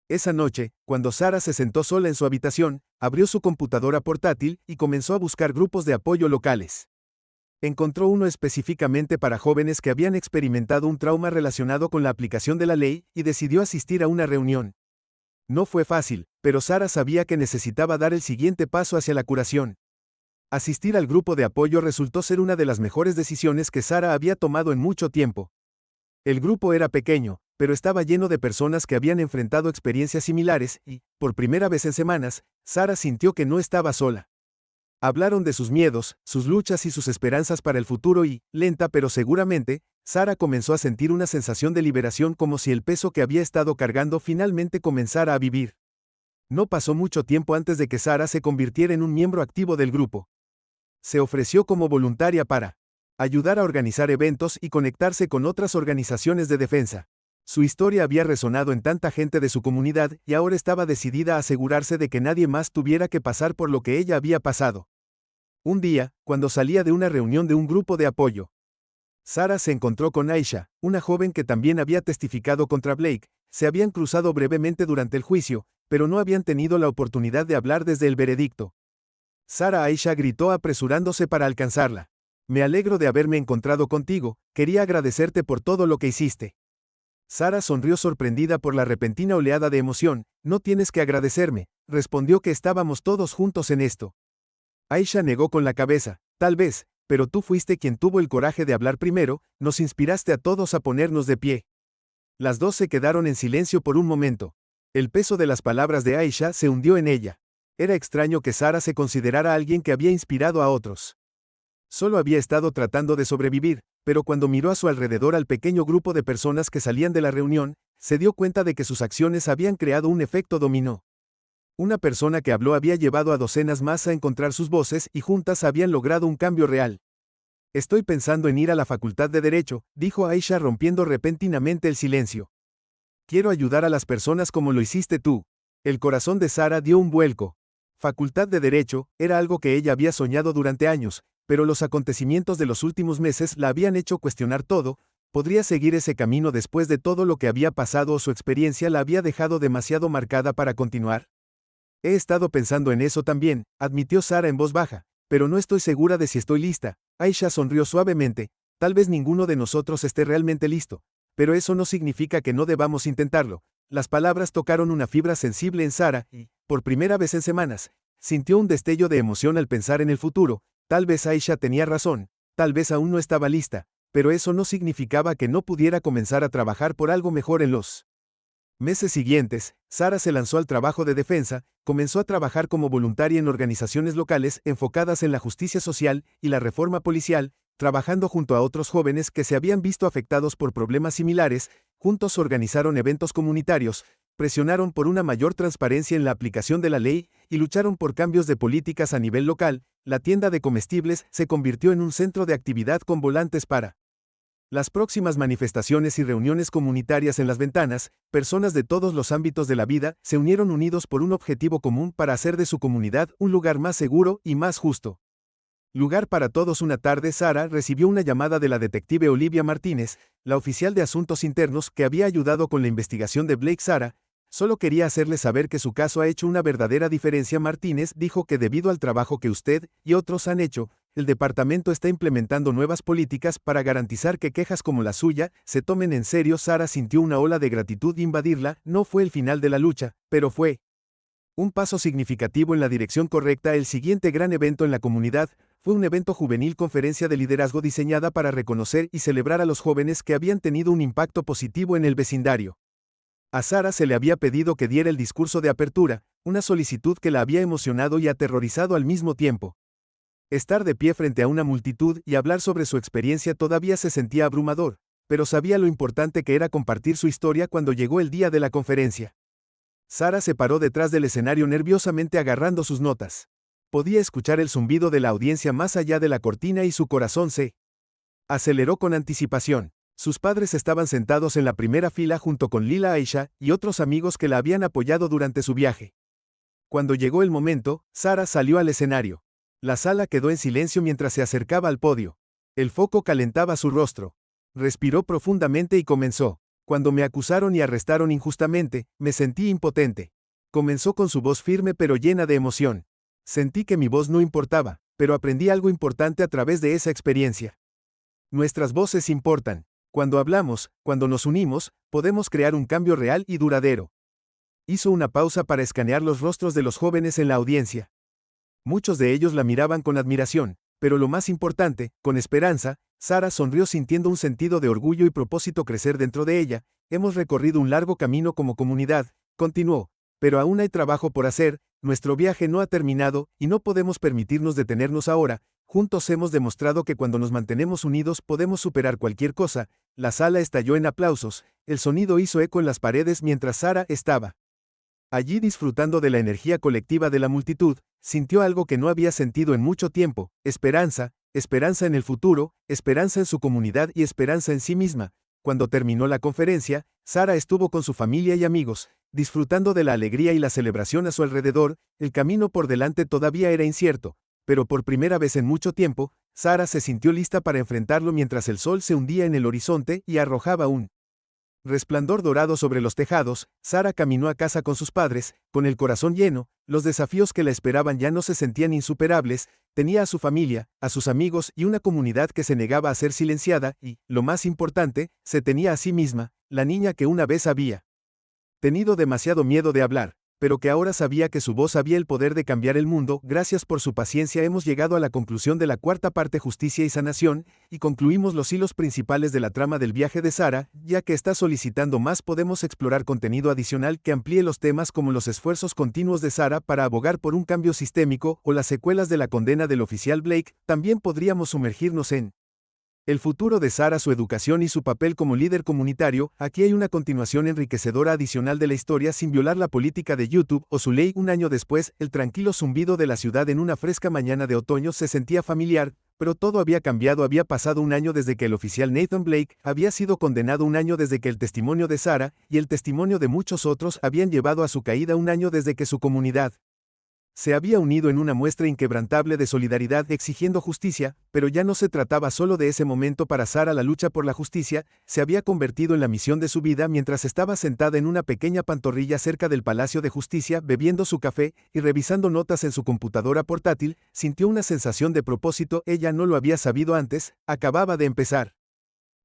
Esa noche, cuando Sarah se sentó sola en su habitación, abrió su computadora portátil y comenzó a buscar grupos de apoyo locales. Encontró uno específicamente para jóvenes que habían experimentado un trauma relacionado con la aplicación de la ley y decidió asistir a una reunión. No fue fácil, pero Sarah sabía que necesitaba dar el siguiente paso hacia la curación. Asistir al grupo de apoyo resultó ser una de las mejores decisiones que Sarah había tomado en mucho tiempo. El grupo era pequeño, pero estaba lleno de personas que habían enfrentado experiencias similares y, por primera vez en semanas, Sara sintió que no estaba sola. Hablaron de sus miedos, sus luchas y sus esperanzas para el futuro y, lenta pero seguramente, Sara comenzó a sentir una sensación de liberación como si el peso que había estado cargando finalmente comenzara a vivir. No pasó mucho tiempo antes de que Sara se convirtiera en un miembro activo del grupo. Se ofreció como voluntaria para ayudar a organizar eventos y conectarse con otras organizaciones de defensa. Su historia había resonado en tanta gente de su comunidad y ahora estaba decidida a asegurarse de que nadie más tuviera que pasar por lo que ella había pasado. Un día, cuando salía de una reunión de un grupo de apoyo, Sara se encontró con Aisha, una joven que también había testificado contra Blake. Se habían cruzado brevemente durante el juicio, pero no habían tenido la oportunidad de hablar desde el veredicto. Aisha gritó apresurándose para alcanzarla. Me alegro de haberme encontrado contigo, quería agradecerte por todo lo que hiciste. Sara sonrió sorprendida por la repentina oleada de emoción. No tienes que agradecerme, respondió, que estábamos todos juntos en esto. Aisha negó con la cabeza. Tal vez, pero tú fuiste quien tuvo el coraje de hablar primero, nos inspiraste a todos a ponernos de pie. Las dos se quedaron en silencio por un momento. El peso de las palabras de Aisha se hundió en ella. Era extraño que Sara se considerara alguien que había inspirado a otros. Solo había estado tratando de sobrevivir, pero cuando miró a su alrededor al pequeño grupo de personas que salían de la reunión, se dio cuenta de que sus acciones habían creado un efecto dominó. Una persona que habló había llevado a docenas más a encontrar sus voces y juntas habían logrado un cambio real. Estoy pensando en ir a la Facultad de Derecho, dijo Aisha rompiendo repentinamente el silencio. Quiero ayudar a las personas como lo hiciste tú. El corazón de Sara dio un vuelco. Facultad de Derecho era algo que ella había soñado durante años, pero los acontecimientos de los últimos meses la habían hecho cuestionar todo. ¿Podría seguir ese camino después de todo lo que había pasado o su experiencia la había dejado demasiado marcada para continuar? He estado pensando en eso también, admitió Sara en voz baja, pero no estoy segura de si estoy lista. Aisha sonrió suavemente. Tal vez ninguno de nosotros esté realmente listo, pero eso no significa que no debamos intentarlo. Las palabras tocaron una fibra sensible en Sara y, por primera vez en semanas, sintió un destello de emoción al pensar en el futuro. Tal vez Aisha tenía razón, tal vez aún no estaba lista, pero eso no significaba que no pudiera comenzar a trabajar por algo mejor en los meses siguientes. Sara se lanzó al trabajo de defensa, comenzó a trabajar como voluntaria en organizaciones locales enfocadas en la justicia social y la reforma policial, trabajando junto a otros jóvenes que se habían visto afectados por problemas similares. Juntos organizaron eventos comunitarios, presionaron por una mayor transparencia en la aplicación de la ley y lucharon por cambios de políticas a nivel local. La tienda de comestibles se convirtió en un centro de actividad con volantes para las próximas manifestaciones y reuniones comunitarias. En las ventanas, personas de todos los ámbitos de la vida se unieron unidos por un objetivo común para hacer de su comunidad un lugar más seguro y más justo. Lugar para todos. Una tarde Sara recibió una llamada de la detective Olivia Martínez, la oficial de asuntos internos que había ayudado con la investigación de Blake. Sara solo quería hacerle saber que su caso ha hecho una verdadera diferencia. Martínez dijo que debido al trabajo que usted y otros han hecho, el departamento está implementando nuevas políticas para garantizar que quejas como la suya se tomen en serio. Sara sintió una ola de gratitud invadirla. No fue el final de la lucha, pero fue un paso significativo en la dirección correcta. El siguiente gran evento en la comunidad fue un evento juvenil, conferencia de liderazgo diseñada para reconocer y celebrar a los jóvenes que habían tenido un impacto positivo en el vecindario. A Sara se le había pedido que diera el discurso de apertura, una solicitud que la había emocionado y aterrorizado al mismo tiempo. Estar de pie frente a una multitud y hablar sobre su experiencia todavía se sentía abrumador, pero sabía lo importante que era compartir su historia. Cuando llegó el día de la conferencia, Sara se paró detrás del escenario nerviosamente agarrando sus notas. Podía escuchar el zumbido de la audiencia más allá de la cortina y su corazón se aceleró con anticipación. Sus padres estaban sentados en la primera fila junto con Lila, Aisha y otros amigos que la habían apoyado durante su viaje. Cuando llegó el momento, Sara salió al escenario. La sala quedó en silencio mientras se acercaba al podio. El foco calentaba su rostro. Respiró profundamente y comenzó. Cuando me acusaron y arrestaron injustamente, me sentí impotente. Comenzó con su voz firme pero llena de emoción. Sentí que mi voz no importaba, pero aprendí algo importante a través de esa experiencia. Nuestras voces importan. Cuando hablamos, cuando nos unimos, podemos crear un cambio real y duradero. Hizo una pausa para escanear los rostros de los jóvenes en la audiencia. Muchos de ellos la miraban con admiración, Pero lo más importante, con esperanza, Sara sonrió sintiendo un sentido de orgullo y propósito crecer dentro de ella. Hemos recorrido un largo camino como comunidad, continuó, pero aún hay trabajo por hacer, nuestro viaje no ha terminado y no podemos permitirnos detenernos ahora. Juntos hemos demostrado que cuando nos mantenemos unidos podemos superar cualquier cosa. La sala estalló en aplausos, el sonido hizo eco en las paredes mientras Sara estaba allí disfrutando de la energía colectiva de la multitud. Sintió algo que no había sentido en mucho tiempo: esperanza, esperanza en el futuro, esperanza en su comunidad y esperanza en sí misma. Cuando terminó la conferencia, Sara estuvo con su familia y amigos, disfrutando de la alegría y la celebración a su alrededor. El camino por delante todavía era incierto, pero por primera vez en mucho tiempo, Sara se sintió lista para enfrentarlo mientras el sol se hundía en el horizonte y arrojaba un resplandor dorado sobre los tejados. Sara caminó a casa con sus padres, con el corazón lleno. Los desafíos que la esperaban ya no se sentían insuperables. Tenía a su familia, a sus amigos y una comunidad que se negaba a ser silenciada y, lo más importante, se tenía a sí misma, la niña que una vez había tenido demasiado miedo de hablar, pero que ahora sabía que su voz había el poder de cambiar el mundo. Gracias por su paciencia. Hemos llegado a la conclusión de la cuarta parte, justicia y sanación, y concluimos los hilos principales de la trama del viaje de Sara. Ya que está solicitando más, podemos explorar contenido adicional que amplíe los temas como los esfuerzos continuos de Sara para abogar por un cambio sistémico o las secuelas de la condena del oficial Blake. También podríamos sumergirnos en el futuro de Sara, su educación y su papel como líder comunitario. Aquí hay una continuación enriquecedora adicional de la historia sin violar la política de YouTube o su ley. Un año después, el tranquilo zumbido de la ciudad en una fresca mañana de otoño se sentía familiar, pero todo había cambiado. Había pasado un año desde que el oficial Nathan Blake había sido condenado, un año desde que el testimonio de Sara y el testimonio de muchos otros habían llevado a su caída, un año desde que su comunidad se había unido en una muestra inquebrantable de solidaridad exigiendo justicia. Pero ya no se trataba solo de ese momento para Sara. La lucha por la justicia se había convertido en la misión de su vida. Mientras estaba sentada en una pequeña pantorrilla cerca del Palacio de Justicia, bebiendo su café y revisando notas en su computadora portátil, sintió una sensación de propósito. Ella no lo había sabido antes. Acababa de empezar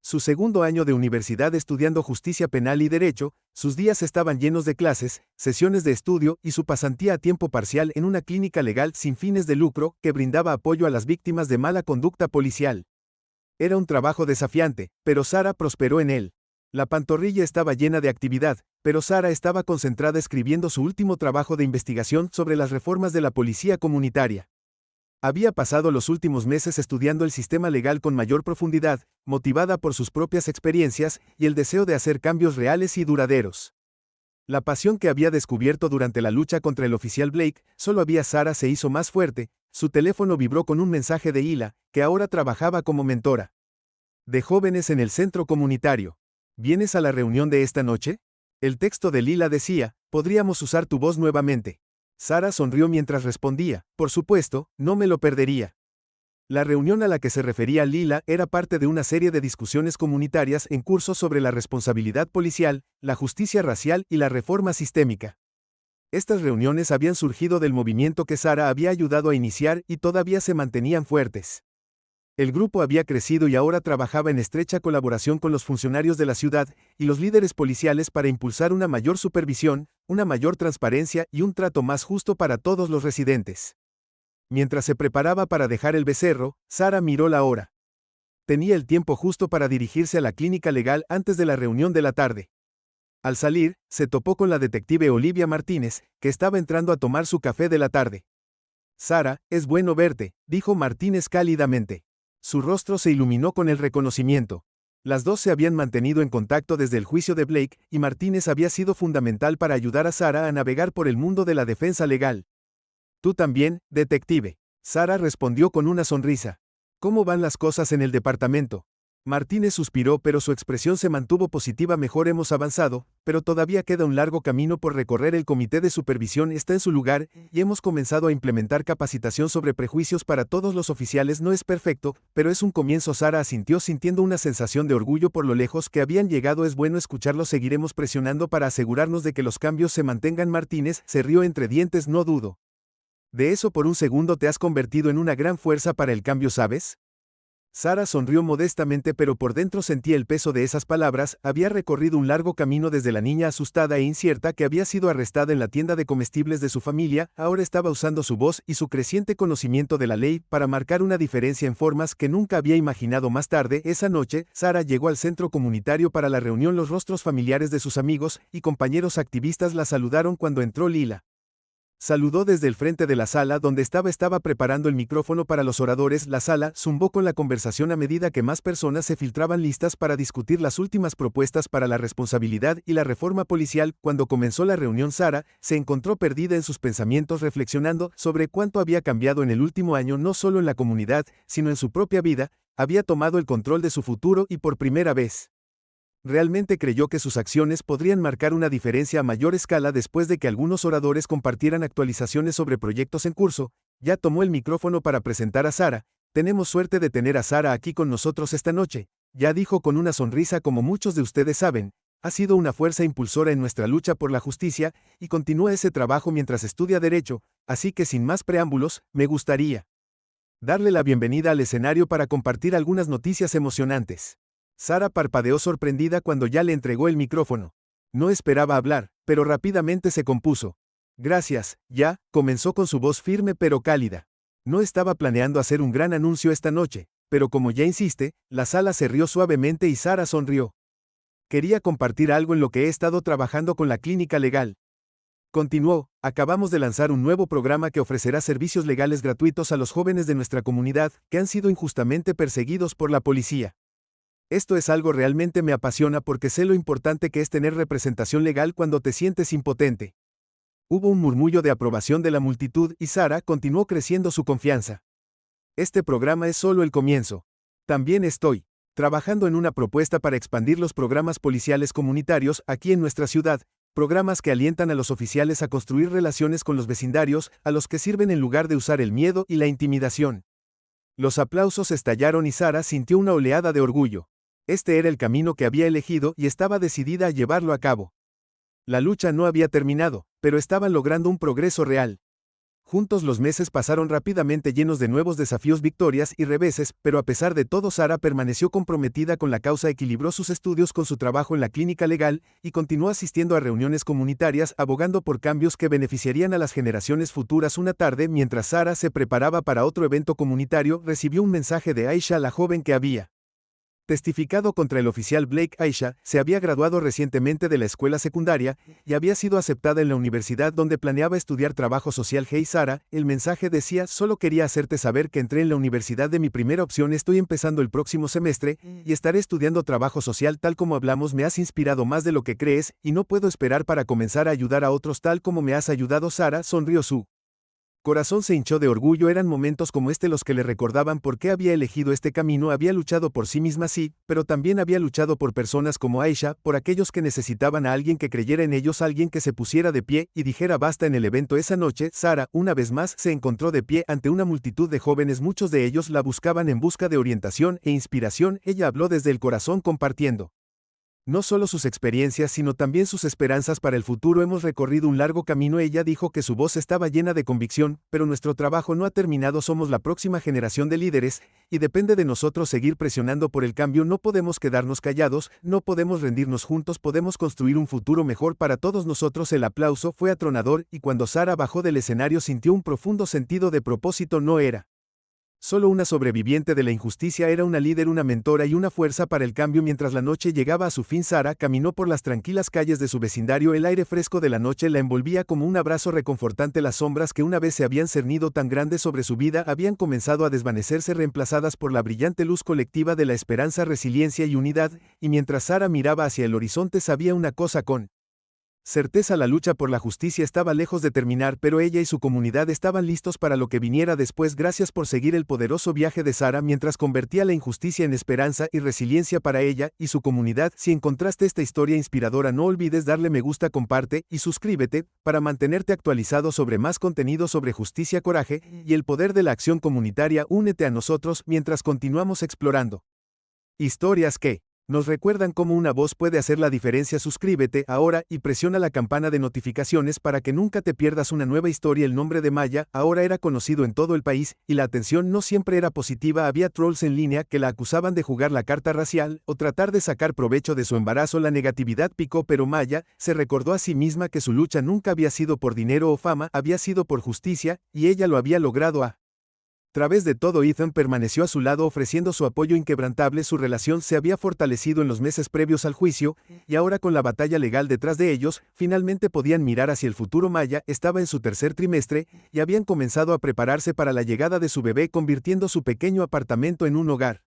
su segundo año de universidad estudiando justicia penal y derecho. Sus días estaban llenos de clases, sesiones de estudio y su pasantía a tiempo parcial en una clínica legal sin fines de lucro que brindaba apoyo a las víctimas de mala conducta policial. Era un trabajo desafiante, pero Sara prosperó en él. La pantorrilla estaba llena de actividad, pero Sara estaba concentrada escribiendo su último trabajo de investigación sobre las reformas de la policía comunitaria. Había pasado los últimos meses estudiando el sistema legal con mayor profundidad, motivada por sus propias experiencias y el deseo de hacer cambios reales y duraderos. La pasión que había descubierto durante la lucha contra el oficial Blake, solo había Sara se hizo más fuerte. Su teléfono vibró con un mensaje de Hila, que ahora trabajaba como mentora de jóvenes en el centro comunitario. ¿Vienes a la reunión de esta noche? El texto de Lila decía: podríamos usar tu voz nuevamente. Sara sonrió mientras respondía: por supuesto, no me lo perdería. La reunión a la que se refería Lila era parte de una serie de discusiones comunitarias en curso sobre la responsabilidad policial, la justicia racial y la reforma sistémica. Estas reuniones habían surgido del movimiento que Sara había ayudado a iniciar y todavía se mantenían fuertes. El grupo había crecido y ahora trabajaba en estrecha colaboración con los funcionarios de la ciudad y los líderes policiales para impulsar una mayor supervisión, una mayor transparencia y un trato más justo para todos los residentes. Mientras se preparaba para dejar el becerro, Sara miró la hora. Tenía el tiempo justo para dirigirse a la clínica legal antes de la reunión de la tarde. Al salir, se topó con la detective Olivia Martínez, que estaba entrando a tomar su café de la tarde. Sara, es bueno verte, dijo Martínez cálidamente. Su rostro se iluminó con el reconocimiento. Las dos se habían mantenido en contacto desde el juicio de Blake, y Martínez había sido fundamental para ayudar a Sara a navegar por el mundo de la defensa legal. Tú también, detective. Sara respondió con una sonrisa. ¿Cómo van las cosas en el departamento? Martínez suspiró, pero su expresión se mantuvo positiva. Mejor, hemos avanzado, pero todavía queda un largo camino por recorrer. El comité de supervisión está en su lugar, y hemos comenzado a implementar capacitación sobre prejuicios para todos los oficiales. No es perfecto, pero es un comienzo. Sara asintió sintiendo una sensación de orgullo por lo lejos que habían llegado. Es bueno escucharlo. Seguiremos presionando para asegurarnos de que los cambios se mantengan. Martínez se rió entre dientes. No dudo de eso por un segundo. Te has convertido en una gran fuerza para el cambio, ¿sabes? Sara sonrió modestamente, pero por dentro sentía el peso de esas palabras. Había recorrido un largo camino desde la niña asustada e incierta que había sido arrestada en la tienda de comestibles de su familia. Ahora estaba usando su voz y su creciente conocimiento de la ley para marcar una diferencia en formas que nunca había imaginado. Más tarde, esa noche, Sara llegó al centro comunitario para la reunión. Los rostros familiares de sus amigos y compañeros activistas la saludaron cuando entró Lila. Saludó desde el frente de la sala donde estaba preparando el micrófono para los oradores. La sala zumbó con la conversación a medida que más personas se filtraban listas para discutir las últimas propuestas para la responsabilidad y la reforma policial. Cuando comenzó la reunión, Sara se encontró perdida en sus pensamientos, reflexionando sobre cuánto había cambiado en el último año, no solo en la comunidad, sino en su propia vida. Había tomado el control de su futuro y por primera vez realmente creyó que sus acciones podrían marcar una diferencia a mayor escala. Después de que algunos oradores compartieran actualizaciones sobre proyectos en curso, ya tomó el micrófono para presentar a Sara. Tenemos suerte de tener a Sara aquí con nosotros esta noche, ya dijo con una sonrisa. Como muchos de ustedes saben, ha sido una fuerza impulsora en nuestra lucha por la justicia y continúa ese trabajo mientras estudia Derecho, así que sin más preámbulos, me gustaría darle la bienvenida al escenario para compartir algunas noticias emocionantes. Sara parpadeó sorprendida cuando ya le entregó el micrófono. No esperaba hablar, pero rápidamente se compuso. Gracias, ya, comenzó con su voz firme pero cálida. No estaba planeando hacer un gran anuncio esta noche, pero como ya insiste, la sala se rió suavemente y Sara sonrió. Quería compartir algo en lo que he estado trabajando con la clínica legal. Continuó, acabamos de lanzar un nuevo programa que ofrecerá servicios legales gratuitos a los jóvenes de nuestra comunidad que han sido injustamente perseguidos por la policía. Esto es algo realmente me apasiona porque sé lo importante que es tener representación legal cuando te sientes impotente. Hubo un murmullo de aprobación de la multitud y Sara continuó creciendo su confianza. Este programa es solo el comienzo. También estoy trabajando en una propuesta para expandir los programas policiales comunitarios aquí en nuestra ciudad, programas que alientan a los oficiales a construir relaciones con los vecindarios, a los que sirven en lugar de usar el miedo y la intimidación. Los aplausos estallaron y Sara sintió una oleada de orgullo. Este era el camino que había elegido y estaba decidida a llevarlo a cabo. La lucha no había terminado, pero estaban logrando un progreso real. Juntos los meses pasaron rápidamente, llenos de nuevos desafíos, victorias y reveses, pero a pesar de todo Sara permaneció comprometida con la causa. Equilibró sus estudios con su trabajo en la clínica legal y continuó asistiendo a reuniones comunitarias, abogando por cambios que beneficiarían a las generaciones futuras. Una tarde, mientras Sara se preparaba para otro evento comunitario, recibió un mensaje de Aisha, la joven que había testificado contra el oficial Blake. Aisha se había graduado recientemente de la escuela secundaria y había sido aceptada en la universidad donde planeaba estudiar trabajo social. Hey Sara, el mensaje decía: solo quería hacerte saber que entré en la universidad de mi primera opción. Estoy empezando el próximo semestre y estaré estudiando trabajo social. Tal como hablamos, me has inspirado más de lo que crees y no puedo esperar para comenzar a ayudar a otros tal como me has ayudado. Sara sonrió, su corazón se hinchó de orgullo. Eran momentos como este los que le recordaban por qué había elegido este camino. Había luchado por sí misma, sí, pero también había luchado por personas como Aisha, por aquellos que necesitaban a alguien que creyera en ellos, alguien que se pusiera de pie y dijera basta. En el evento esa noche, Sara, una vez más, se encontró de pie ante una multitud de jóvenes. Muchos de ellos la buscaban en busca de orientación e inspiración. Ella habló desde el corazón, compartiendo no solo sus experiencias, sino también sus esperanzas para el futuro. Hemos recorrido un largo camino. Ella dijo que su voz estaba llena de convicción, pero nuestro trabajo no ha terminado. Somos la próxima generación de líderes, y depende de nosotros seguir presionando por el cambio. No podemos quedarnos callados, no podemos rendirnos. Juntos podemos construir un futuro mejor para todos nosotros. El aplauso fue atronador, y cuando Sara bajó del escenario sintió un profundo sentido de propósito. No era solo una sobreviviente de la injusticia, era una líder, una mentora y una fuerza para el cambio. Mientras la noche llegaba a su fin, Sara caminó por las tranquilas calles de su vecindario. El aire fresco de la noche la envolvía como un abrazo reconfortante. Las sombras que una vez se habían cernido tan grandes sobre su vida habían comenzado a desvanecerse, reemplazadas por la brillante luz colectiva de la esperanza, resiliencia y unidad. Y mientras Sara miraba hacia el horizonte, sabía una cosa con certeza: la lucha por la justicia estaba lejos de terminar, pero ella y su comunidad estaban listos para lo que viniera después. Gracias por seguir el poderoso viaje de Sara mientras convertía la injusticia en esperanza y resiliencia para ella y su comunidad. Si encontraste esta historia inspiradora, no olvides darle me gusta, comparte y suscríbete para mantenerte actualizado sobre más contenido sobre justicia, coraje y el poder de la acción comunitaria. Únete a nosotros mientras continuamos explorando historias que Nos recuerdan cómo una voz puede hacer la diferencia. Suscríbete ahora y presiona la campana de notificaciones para que nunca te pierdas una nueva historia. El nombre de Maya ahora era conocido en todo el país, y la atención no siempre era positiva. Había trolls en línea que la acusaban de jugar la carta racial o tratar de sacar provecho de su embarazo. La negatividad picó, pero Maya se recordó a sí misma que su lucha nunca había sido por dinero o fama, había sido por justicia, y ella lo había logrado. A través de todo, Ethan permaneció a su lado ofreciendo su apoyo inquebrantable. Su relación se había fortalecido en los meses previos al juicio, y ahora, con la batalla legal detrás de ellos, finalmente podían mirar hacia el futuro. Maya estaba en su tercer trimestre, y habían comenzado a prepararse para la llegada de su bebé, convirtiendo su pequeño apartamento en un hogar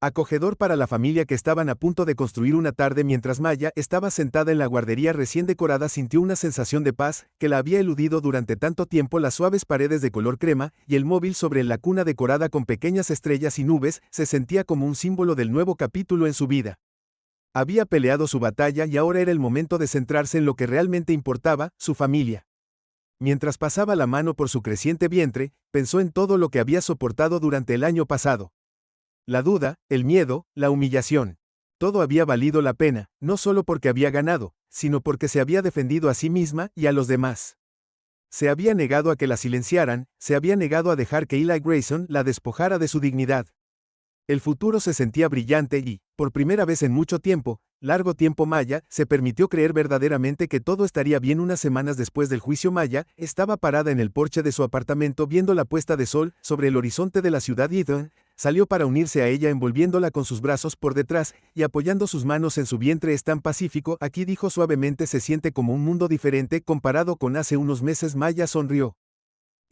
acogedor para la familia que estaban a punto de construir. Una tarde, mientras Maya estaba sentada en la guardería recién decorada, sintió una sensación de paz que la había eludido durante tanto tiempo. Las suaves paredes de color crema y el móvil sobre la cuna decorada con pequeñas estrellas y nubes se sentía como un símbolo del nuevo capítulo en su vida. Había peleado su batalla y ahora era el momento de centrarse en lo que realmente importaba, su familia. Mientras pasaba la mano por su creciente vientre, pensó en todo lo que había soportado durante el año pasado. La duda, el miedo, la humillación. Todo había valido la pena, no solo porque había ganado, sino porque se había defendido a sí misma y a los demás. Se había negado a que la silenciaran, se había negado a dejar que Eli Grayson la despojara de su dignidad. El futuro se sentía brillante y, por primera vez en mucho tiempo, largo tiempo, Maya se permitió creer verdaderamente que todo estaría bien. Unas semanas después del juicio, Maya estaba parada en el porche de su apartamento viendo la puesta de sol sobre el horizonte de la ciudad. Ethan salió para unirse a ella, envolviéndola con sus brazos por detrás y apoyando sus manos en su vientre. Es tan pacífico aquí, dijo suavemente, se siente como un mundo diferente comparado con hace unos meses. Maya sonrió,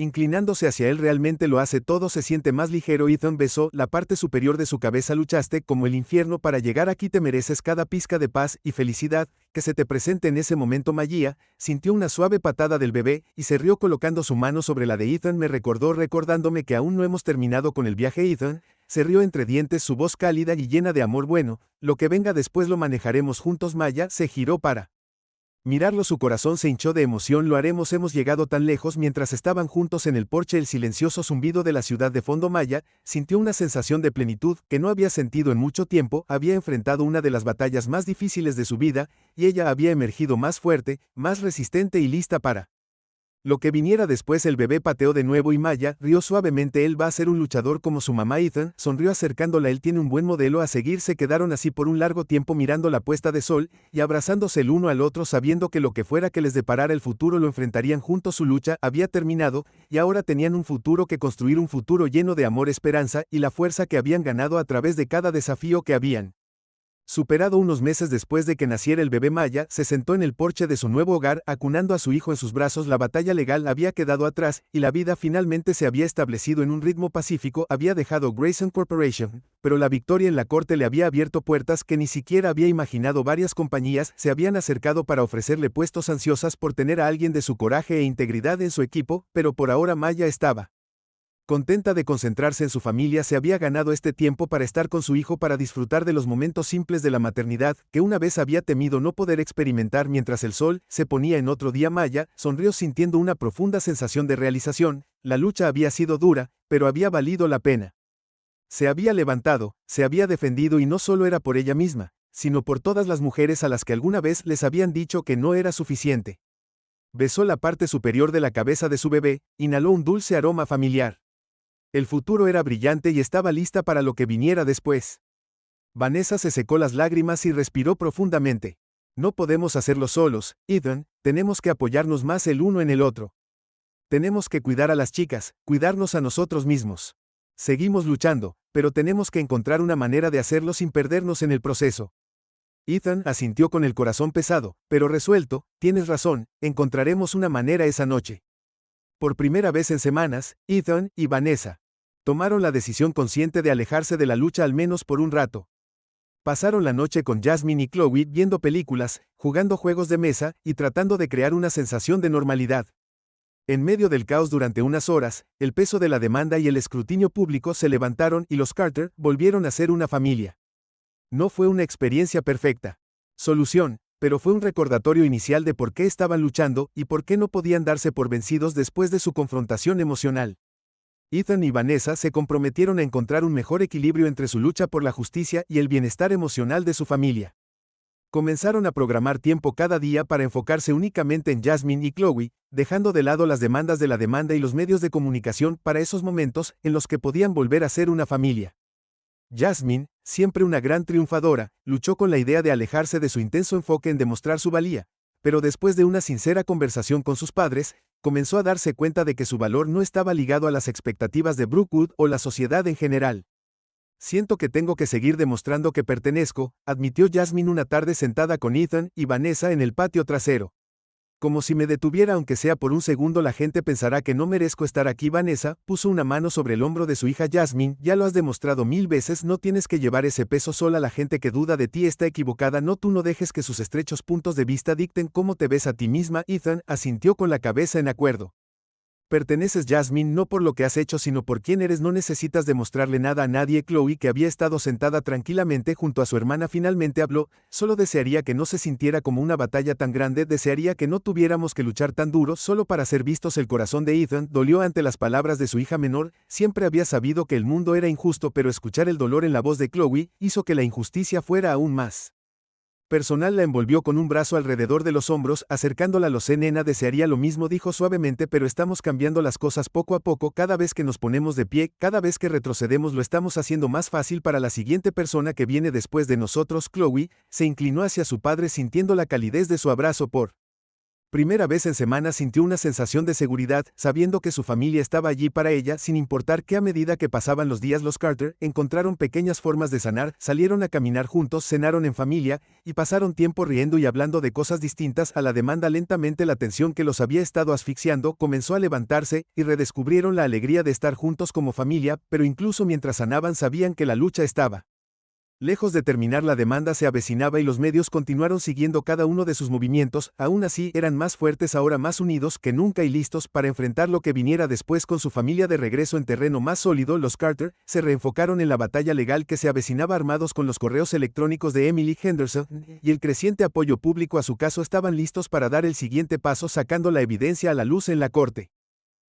inclinándose hacia él. Realmente lo hace todo, se siente más ligero. Ethan besó la parte superior de su cabeza. Luchaste como el infierno para llegar aquí, te mereces cada pizca de paz y felicidad que se te presente en ese momento. Maya sintió una suave patada del bebé y se rió colocando su mano sobre la de Ethan. Me recordó recordándome que aún no hemos terminado con el viaje. Ethan se rió entre dientes, su voz cálida y llena de amor. Bueno, lo que venga después lo manejaremos juntos. Maya se giró para mirarlo. Su corazón se hinchó de emoción. Lo haremos, hemos llegado tan lejos. Mientras estaban juntos en el porche, el silencioso zumbido de la ciudad de fondo, Maya sintió una sensación de plenitud que no había sentido en mucho tiempo. Había enfrentado una de las batallas más difíciles de su vida, y ella había emergido más fuerte, más resistente y lista para lo que viniera después. El bebé pateó de nuevo y Maya rió suavemente. Él va a ser un luchador como su mamá. Ethan sonrió acercándola. Él tiene un buen modelo a seguir. Se quedaron así por un largo tiempo, mirando la puesta de sol y abrazándose el uno al otro, sabiendo que lo que fuera que les deparara el futuro lo enfrentarían juntos. Su lucha había terminado y ahora tenían un futuro que construir, un futuro lleno de amor, esperanza y la fuerza que habían ganado a través de cada desafío que habían superado. Unos meses después de que naciera el bebé, Maya se sentó en el porche de su nuevo hogar, acunando a su hijo en sus brazos. La batalla legal había quedado atrás, y la vida finalmente se había establecido en un ritmo pacífico. Había dejado Grayson Corporation, pero la victoria en la corte le había abierto puertas que ni siquiera había imaginado. Varias compañías se habían acercado para ofrecerle puestos, ansiosas por tener a alguien de su coraje e integridad en su equipo, pero por ahora Maya estaba contenta de concentrarse en su familia. Se había ganado este tiempo para estar con su hijo, para disfrutar de los momentos simples de la maternidad que una vez había temido no poder experimentar. Mientras el sol se ponía en otro día, Maya sonrió sintiendo una profunda sensación de realización. La lucha había sido dura, pero había valido la pena. Se había levantado, se había defendido, y no solo era por ella misma, sino por todas las mujeres a las que alguna vez les habían dicho que no era suficiente. Besó la parte superior de la cabeza de su bebé, inhaló un dulce aroma familiar. El futuro era brillante y estaba lista para lo que viniera después. Vanessa se secó las lágrimas y respiró profundamente. No podemos hacerlo solos, Ethan, tenemos que apoyarnos más el uno en el otro. Tenemos que cuidar a las chicas, cuidarnos a nosotros mismos. Seguimos luchando, pero tenemos que encontrar una manera de hacerlo sin perdernos en el proceso. Ethan asintió con el corazón pesado, pero resuelto. Tienes razón, encontraremos una manera esa noche. Por primera vez en semanas, Ethan y Vanessa tomaron la decisión consciente de alejarse de la lucha, al menos por un rato. Pasaron la noche con Jasmine y Chloe viendo películas, jugando juegos de mesa y tratando de crear una sensación de normalidad. En medio del caos durante unas horas, el peso de la demanda y el escrutinio público se levantaron y los Carter volvieron a ser una familia. No fue una experiencia perfecta. Solución, pero fue un recordatorio inicial de por qué estaban luchando y por qué no podían darse por vencidos después de su confrontación emocional. Ethan y Vanessa se comprometieron a encontrar un mejor equilibrio entre su lucha por la justicia y el bienestar emocional de su familia. Comenzaron a programar tiempo cada día para enfocarse únicamente en Jasmine y Chloe, dejando de lado las demandas de la demanda y los medios de comunicación para esos momentos en los que podían volver a ser una familia. Jasmine, siempre una gran triunfadora, luchó con la idea de alejarse de su intenso enfoque en demostrar su valía, pero después de una sincera conversación con sus padres, comenzó a darse cuenta de que su valor no estaba ligado a las expectativas de Brookwood o la sociedad en general. Siento que tengo que seguir demostrando que pertenezco, admitió Jasmine una tarde sentada con Ethan y Vanessa en el patio trasero. Como si me detuviera aunque sea por un segundo, la gente pensará que no merezco estar aquí. Vanessa puso una mano sobre el hombro de su hija. Jasmine, ya lo has demostrado 1000 veces, no tienes que llevar ese peso sola. La gente que duda de ti está equivocada. No, tú no dejes que sus estrechos puntos de vista dicten cómo te ves a ti misma. Ethan asintió con la cabeza en acuerdo. Perteneces, Jasmine, no por lo que has hecho sino por quién eres. No necesitas demostrarle nada a nadie. Chloe, que había estado sentada tranquilamente junto a su hermana, finalmente habló. Solo desearía que no se sintiera como una batalla tan grande. Desearía que no tuviéramos que luchar tan duro solo para ser vistos. El corazón de Ethan dolió ante las palabras de su hija menor. Siempre había sabido que el mundo era injusto, pero escuchar el dolor en la voz de Chloe hizo que la injusticia fuera aún más personal. La envolvió con un brazo alrededor de los hombros, acercándola. Lo sé, nena, desearía lo mismo, dijo suavemente, pero estamos cambiando las cosas poco a poco. Cada vez que nos ponemos de pie, cada vez que retrocedemos, lo estamos haciendo más fácil para la siguiente persona que viene después de nosotros. Chloe se inclinó hacia su padre sintiendo la calidez de su abrazo. Por primera vez en semanas sintió una sensación de seguridad, sabiendo que su familia estaba allí para ella, sin importar que a medida que pasaban los días los Carter encontraron pequeñas formas de sanar, salieron a caminar juntos, cenaron en familia, y pasaron tiempo riendo y hablando de cosas distintas a la demanda. Lentamente la tensión que los había estado asfixiando comenzó a levantarse, y redescubrieron la alegría de estar juntos como familia, pero incluso mientras sanaban sabían que la lucha estaba lejos de terminar. La demanda se avecinaba y los medios continuaron siguiendo cada uno de sus movimientos. Aún así eran más fuertes, ahora más unidos que nunca y listos para enfrentar lo que viniera después. Con su familia de regreso en terreno más sólido, los Carter se reenfocaron en la batalla legal que se avecinaba. Armados con los correos electrónicos de Emily Henderson y el creciente apoyo público a su caso, estaban listos para dar el siguiente paso, sacando la evidencia a la luz en la corte.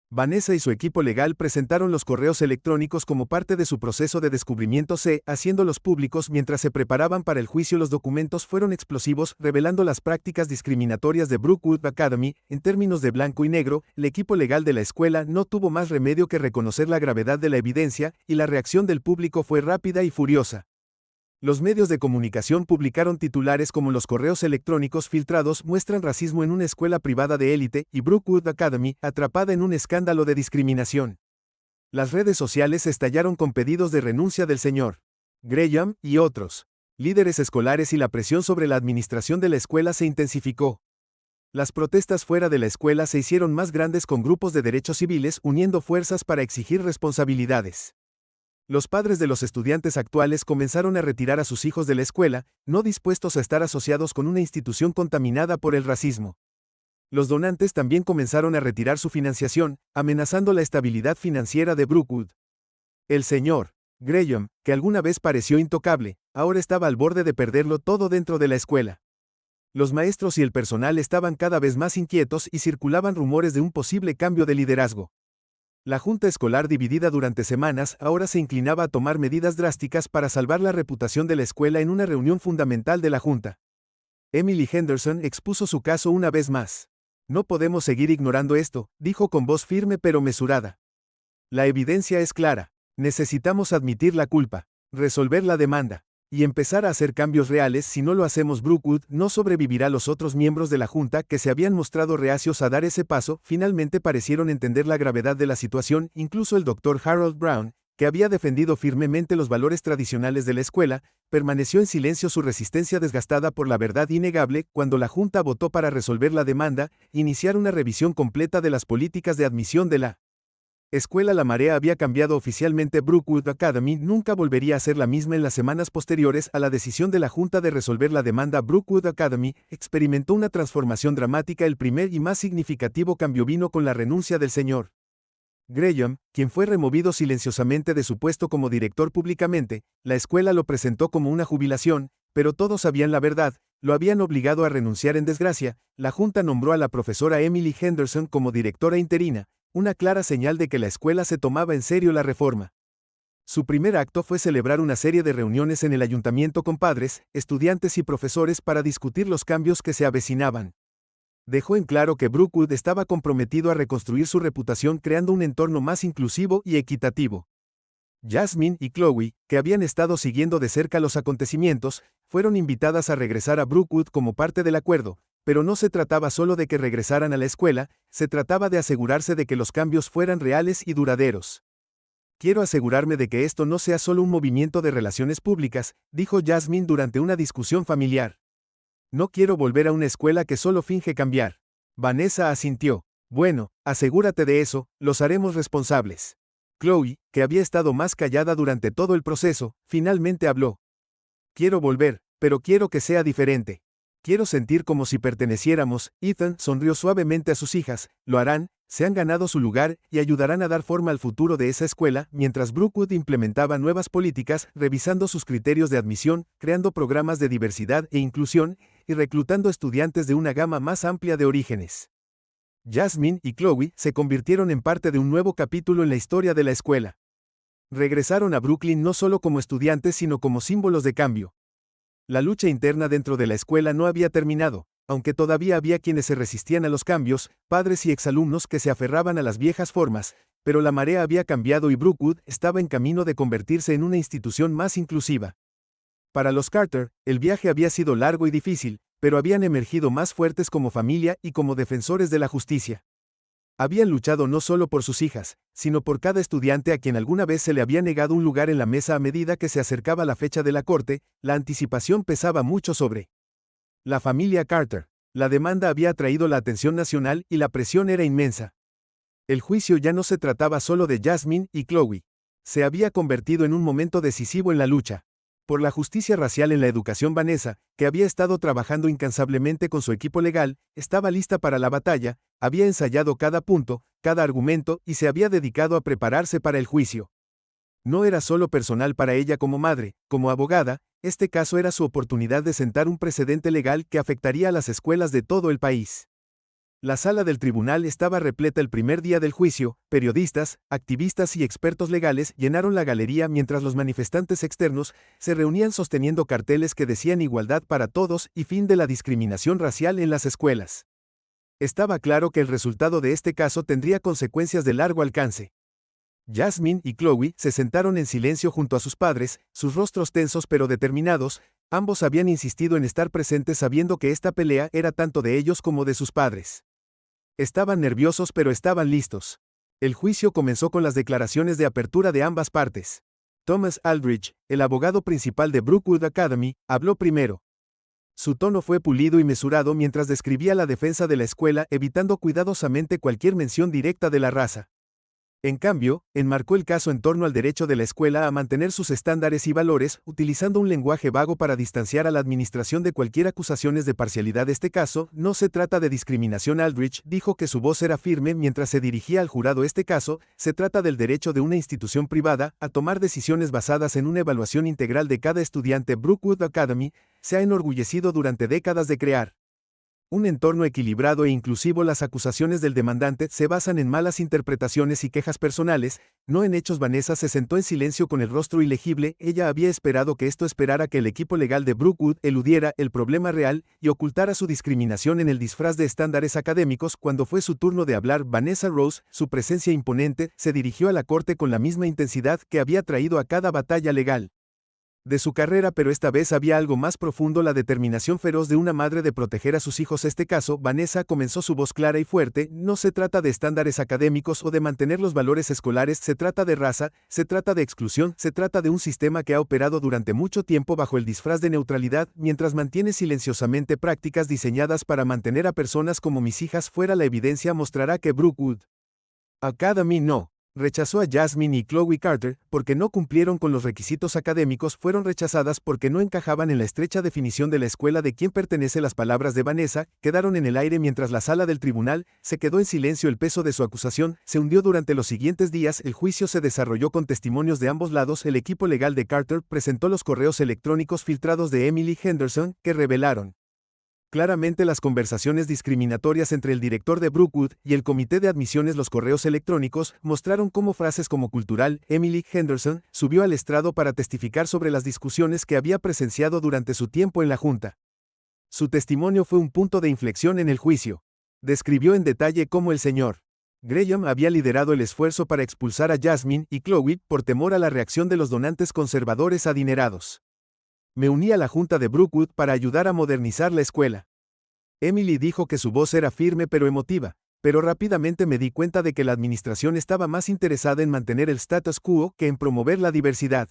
Vanessa y su equipo legal presentaron los correos electrónicos como parte de su proceso de descubrimiento, haciéndolos públicos mientras se preparaban para el juicio. Los documentos fueron explosivos, revelando las prácticas discriminatorias de Brookwood Academy. En términos de blanco y negro, el equipo legal de la escuela no tuvo más remedio que reconocer la gravedad de la evidencia, y la reacción del público fue rápida y furiosa. Los medios de comunicación publicaron titulares como "Los correos electrónicos filtrados muestran racismo en una escuela privada de élite" y "Brookwood Academy atrapada en un escándalo de discriminación". Las redes sociales estallaron con pedidos de renuncia del señor Graham y otros líderes escolares, y la presión sobre la administración de la escuela se intensificó. Las protestas fuera de la escuela se hicieron más grandes, con grupos de derechos civiles uniendo fuerzas para exigir responsabilidades. Los padres de los estudiantes actuales comenzaron a retirar a sus hijos de la escuela, no dispuestos a estar asociados con una institución contaminada por el racismo. Los donantes también comenzaron a retirar su financiación, amenazando la estabilidad financiera de Brookwood. El señor Graham, que alguna vez pareció intocable, ahora estaba al borde de perderlo todo dentro de la escuela. Los maestros y el personal estaban cada vez más inquietos y circulaban rumores de un posible cambio de liderazgo. La junta escolar, dividida durante semanas, ahora se inclinaba a tomar medidas drásticas para salvar la reputación de la escuela. En una reunión fundamental de la junta, Emily Henderson expuso su caso una vez más. "No podemos seguir ignorando esto", dijo con voz firme pero mesurada. "La evidencia es clara. Necesitamos admitir la culpa, resolver la demanda y empezar a hacer cambios reales. Si no lo hacemos, Brookwood no sobrevivirá". Los otros miembros de la junta, que se habían mostrado reacios a dar ese paso, finalmente parecieron entender la gravedad de la situación. Incluso el Dr. Harold Brown, que había defendido firmemente los valores tradicionales de la escuela, permaneció en silencio, su resistencia desgastada por la verdad innegable. Cuando la junta votó para resolver la demanda, iniciar una revisión completa de las políticas de admisión de la escuela, la marea había cambiado oficialmente. Brookwood Academy nunca volvería a ser la misma. En las semanas posteriores a la decisión de la junta de resolver la demanda, Brookwood Academy experimentó una transformación dramática. El primer y más significativo cambio vino con la renuncia del señor Graham, quien fue removido silenciosamente de su puesto como director públicamente. La escuela lo presentó como una jubilación, pero todos sabían la verdad: lo habían obligado a renunciar. En desgracia, la junta nombró a la profesora Emily Henderson como directora interina, una clara señal de que la escuela se tomaba en serio la reforma. Su primer acto fue celebrar una serie de reuniones en el ayuntamiento con padres, estudiantes y profesores para discutir los cambios que se avecinaban. Dejó en claro que Brookwood estaba comprometido a reconstruir su reputación creando un entorno más inclusivo y equitativo. Jasmine y Chloe, que habían estado siguiendo de cerca los acontecimientos, fueron invitadas a regresar a Brookwood como parte del acuerdo, pero no se trataba solo de que regresaran a la escuela, se trataba de asegurarse de que los cambios fueran reales y duraderos. Quiero asegurarme de que esto no sea solo un movimiento de relaciones públicas, dijo Jasmine durante una discusión familiar. No quiero volver a una escuela que solo finge cambiar. Vanessa asintió. Bueno, asegúrate de eso, los haremos responsables. Chloe, que había estado más callada durante todo el proceso, finalmente habló. Quiero volver, pero quiero que sea diferente. Quiero sentir como si perteneciéramos. Ethan sonrió suavemente a sus hijas, lo harán, se han ganado su lugar y ayudarán a dar forma al futuro de esa escuela, mientras Brookwood implementaba nuevas políticas, revisando sus criterios de admisión, creando programas de diversidad e inclusión, y reclutando estudiantes de una gama más amplia de orígenes. Jasmine y Chloe se convirtieron en parte de un nuevo capítulo en la historia de la escuela. Regresaron a Brooklyn no solo como estudiantes sino como símbolos de cambio. La lucha interna dentro de la escuela no había terminado, aunque todavía había quienes se resistían a los cambios, padres y exalumnos que se aferraban a las viejas formas, pero la marea había cambiado y Brookwood estaba en camino de convertirse en una institución más inclusiva. Para los Carter, el viaje había sido largo y difícil, pero habían emergido más fuertes como familia y como defensores de la justicia. Habían luchado no solo por sus hijas, sino por cada estudiante a quien alguna vez se le había negado un lugar en la mesa a medida que se acercaba la fecha de la corte, la anticipación pesaba mucho sobre la familia Carter. La demanda había atraído la atención nacional y la presión era inmensa. El juicio ya no se trataba solo de Jasmine y Chloe. Se había convertido en un momento decisivo en la lucha por la justicia racial en la educación. Vanessa, que había estado trabajando incansablemente con su equipo legal, estaba lista para la batalla, había ensayado cada punto, cada argumento y se había dedicado a prepararse para el juicio. No era solo personal para ella como madre, como abogada, este caso era su oportunidad de sentar un precedente legal que afectaría a las escuelas de todo el país. La sala del tribunal estaba repleta el primer día del juicio, periodistas, activistas y expertos legales llenaron la galería mientras los manifestantes externos se reunían sosteniendo carteles que decían igualdad para todos y fin de la discriminación racial en las escuelas. Estaba claro que el resultado de este caso tendría consecuencias de largo alcance. Jasmine y Chloe se sentaron en silencio junto a sus padres, sus rostros tensos pero determinados, ambos habían insistido en estar presentes sabiendo que esta pelea era tanto de ellos como de sus padres. Estaban nerviosos pero estaban listos. El juicio comenzó con las declaraciones de apertura de ambas partes. Thomas Aldridge, el abogado principal de Brookwood Academy, habló primero. Su tono fue pulido y mesurado mientras describía la defensa de la escuela, evitando cuidadosamente cualquier mención directa de la raza. En cambio, enmarcó el caso en torno al derecho de la escuela a mantener sus estándares y valores, utilizando un lenguaje vago para distanciar a la administración de cualquier acusaciones de parcialidad. Este caso no se trata de discriminación. Aldridge dijo que su voz era firme mientras se dirigía al jurado. Este caso se trata del derecho de una institución privada a tomar decisiones basadas en una evaluación integral de cada estudiante. Brookwood Academy se ha enorgullecido durante décadas de crear un entorno equilibrado e inclusivo. Las acusaciones del demandante se basan en malas interpretaciones y quejas personales, no en hechos. Vanessa se sentó en silencio con el rostro ilegible. Ella había esperado que esto esperara que el equipo legal de Brookwood eludiera el problema real y ocultara su discriminación en el disfraz de estándares académicos. Cuando fue su turno de hablar, Vanessa Rose, su presencia imponente, se dirigió a la corte con la misma intensidad que había traído a cada batalla legal de su carrera, pero esta vez había algo más profundo: la determinación feroz de una madre de proteger a sus hijos. Este caso, Vanessa comenzó su voz clara y fuerte, no se trata de estándares académicos o de mantener los valores escolares, se trata de raza, se trata de exclusión, se trata de un sistema que ha operado durante mucho tiempo bajo el disfraz de neutralidad, mientras mantiene silenciosamente prácticas diseñadas para mantener a personas como mis hijas fuera. La evidencia mostrará que Brookwood Academy no rechazó a Jasmine y Chloe Carter porque no cumplieron con los requisitos académicos, fueron rechazadas porque no encajaban en la estrecha definición de la escuela de quien pertenece. Las palabras de Vanessa quedaron en el aire mientras la sala del tribunal se quedó en silencio. El peso de su acusación se hundió durante los siguientes días. El juicio se desarrolló con testimonios de ambos lados. El equipo legal de Carter presentó los correos electrónicos filtrados de Emily Henderson que revelaron Claramente las conversaciones discriminatorias entre el director de Brookwood y el comité de admisiones, los correos electrónicos, mostraron cómo frases como cultural. Emily Henderson subió al estrado para testificar sobre las discusiones que había presenciado durante su tiempo en la junta. Su testimonio fue un punto de inflexión en el juicio. Describió en detalle cómo el señor Graham había liderado el esfuerzo para expulsar a Jasmine y Chloe por temor a la reacción de los donantes conservadores adinerados. Me uní a la junta de Brookwood para ayudar a modernizar la escuela. Emily dijo que su voz era firme pero emotiva, pero rápidamente me di cuenta de que la administración estaba más interesada en mantener el status quo que en promover la diversidad.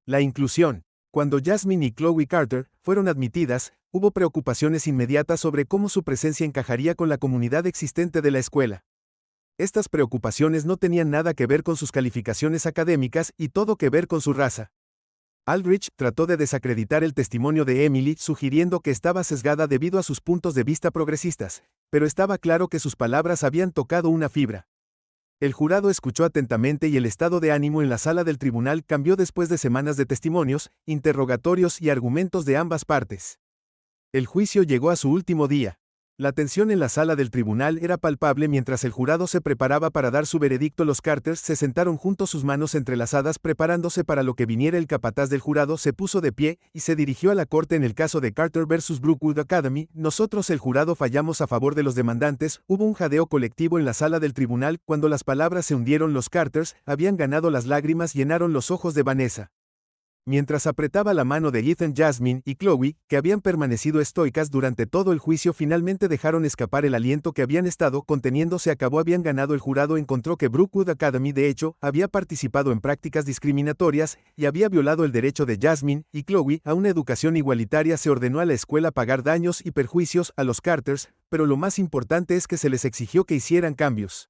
La inclusión. Cuando Jasmine y Chloe Carter fueron admitidas, hubo preocupaciones inmediatas sobre cómo su presencia encajaría con la comunidad existente de la escuela. Estas preocupaciones no tenían nada que ver con sus calificaciones académicas y todo que ver con su raza. Aldrich trató de desacreditar el testimonio de Emily, sugiriendo que estaba sesgada debido a sus puntos de vista progresistas, pero estaba claro que sus palabras habían tocado una fibra. El jurado escuchó atentamente y el estado de ánimo en la sala del tribunal cambió después de semanas de testimonios, interrogatorios y argumentos de ambas partes. El juicio llegó a su último día. La tensión en la sala del tribunal era palpable mientras el jurado se preparaba para dar su veredicto. Los Carters se sentaron juntos, sus manos entrelazadas, preparándose para lo que viniera. El capataz del jurado se puso de pie y se dirigió a la corte. En el caso de Carter versus Brookwood Academy, nosotros, el jurado, fallamos a favor de los demandantes. Hubo un jadeo colectivo en la sala del tribunal cuando las palabras se hundieron. Los Carters habían ganado, las lágrimas llenaron los ojos de Vanessa. Mientras apretaba la mano de Ethan, Jasmine y Chloe, que habían permanecido estoicas durante todo el juicio, finalmente dejaron escapar el aliento que habían estado conteniendo. Se acabó, habían ganado. El jurado encontró que Brookwood Academy, de hecho, había participado en prácticas discriminatorias y había violado el derecho de Jasmine y Chloe a una educación igualitaria. Se ordenó a la escuela pagar daños y perjuicios a los Carters, pero lo más importante es que se les exigió que hicieran cambios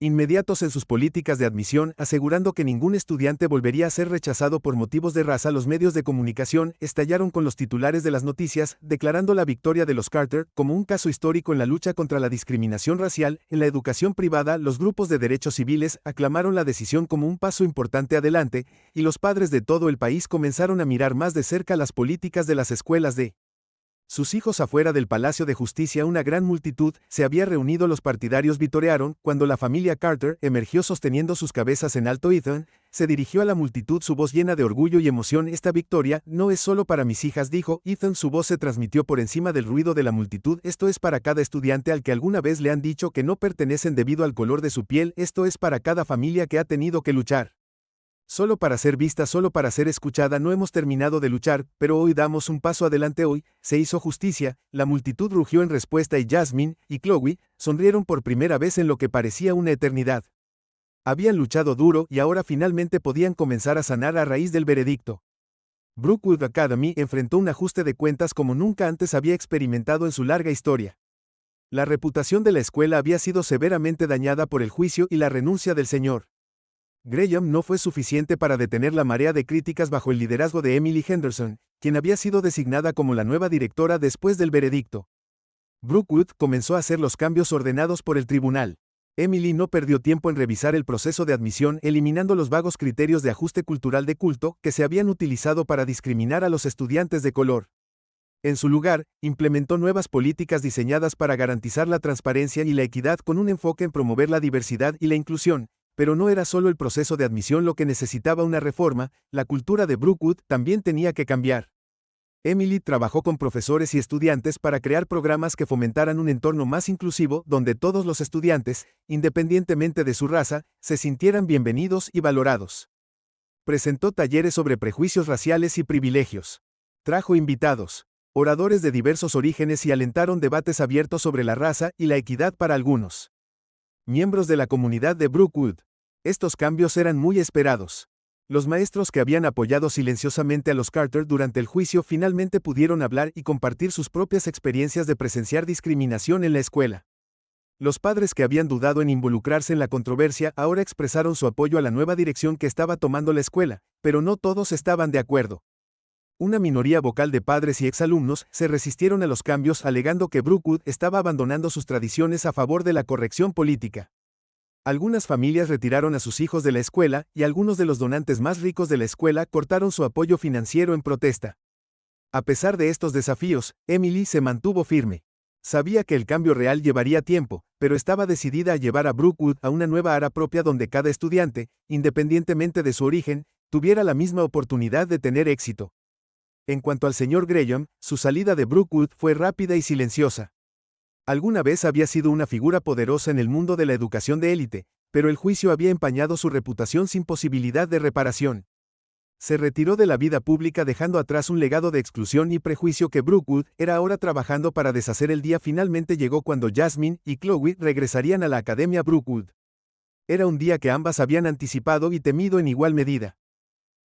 inmediatos en sus políticas de admisión, asegurando que ningún estudiante volvería a ser rechazado por motivos de raza. Los medios de comunicación estallaron con los titulares de las noticias, declarando la victoria de los Carter como un caso histórico en la lucha contra la discriminación racial en la educación privada. Los grupos de derechos civiles aclamaron la decisión como un paso importante adelante, y los padres de todo el país comenzaron a mirar más de cerca las políticas de las escuelas de sus hijos. Afuera del Palacio de Justicia, una gran multitud se había reunido. Los partidarios vitorearon cuando la familia Carter emergió sosteniendo sus cabezas en alto. Ethan se dirigió a la multitud, su voz llena de orgullo y emoción. Esta victoria no es solo para mis hijas, dijo Ethan. Su voz se transmitió por encima del ruido de la multitud. Esto es para cada estudiante al que alguna vez le han dicho que no pertenecen debido al color de su piel. Esto es para cada familia que ha tenido que luchar solo para ser vista, solo para ser escuchada. No hemos terminado de luchar, pero hoy damos un paso adelante. Hoy se hizo justicia. La multitud rugió en respuesta y Jasmine y Chloe sonrieron por primera vez en lo que parecía una eternidad. Habían luchado duro y ahora finalmente podían comenzar a sanar a raíz del veredicto. Brookwood Academy enfrentó un ajuste de cuentas como nunca antes había experimentado en su larga historia. La reputación de la escuela había sido severamente dañada por el juicio y la renuncia del señor Graham no fue suficiente para detener la marea de críticas bajo el liderazgo de Emily Henderson, quien había sido designada como la nueva directora después del veredicto. Brookwood comenzó a hacer los cambios ordenados por el tribunal. Emily no perdió tiempo en revisar el proceso de admisión, eliminando los vagos criterios de ajuste cultural de culto que se habían utilizado para discriminar a los estudiantes de color. En su lugar, implementó nuevas políticas diseñadas para garantizar la transparencia y la equidad, con un enfoque en promover la diversidad y la inclusión. Pero no era solo el proceso de admisión lo que necesitaba una reforma, la cultura de Brookwood también tenía que cambiar. Emily trabajó con profesores y estudiantes para crear programas que fomentaran un entorno más inclusivo donde todos los estudiantes, independientemente de su raza, se sintieran bienvenidos y valorados. Presentó talleres sobre prejuicios raciales y privilegios. Trajo invitados, oradores de diversos orígenes y alentaron debates abiertos sobre la raza y la equidad para algunos miembros de la comunidad de Brookwood. Estos cambios eran muy esperados. Los maestros que habían apoyado silenciosamente a los Carter durante el juicio finalmente pudieron hablar y compartir sus propias experiencias de presenciar discriminación en la escuela. Los padres que habían dudado en involucrarse en la controversia ahora expresaron su apoyo a la nueva dirección que estaba tomando la escuela, pero no todos estaban de acuerdo. Una minoría vocal de padres y exalumnos se resistieron a los cambios, alegando que Brookwood estaba abandonando sus tradiciones a favor de la corrección política. Algunas familias retiraron a sus hijos de la escuela y algunos de los donantes más ricos de la escuela cortaron su apoyo financiero en protesta. A pesar de estos desafíos, Emily se mantuvo firme. Sabía que el cambio real llevaría tiempo, pero estaba decidida a llevar a Brookwood a una nueva área propia donde cada estudiante, independientemente de su origen, tuviera la misma oportunidad de tener éxito. En cuanto al señor Graham, su salida de Brookwood fue rápida y silenciosa. Alguna vez había sido una figura poderosa en el mundo de la educación de élite, pero el juicio había empañado su reputación sin posibilidad de reparación. Se retiró de la vida pública dejando atrás un legado de exclusión y prejuicio que Brookwood era ahora trabajando para deshacer. El día finalmente llegó cuando Jasmine y Chloe regresarían a la Academia Brookwood. Era un día que ambas habían anticipado y temido en igual medida.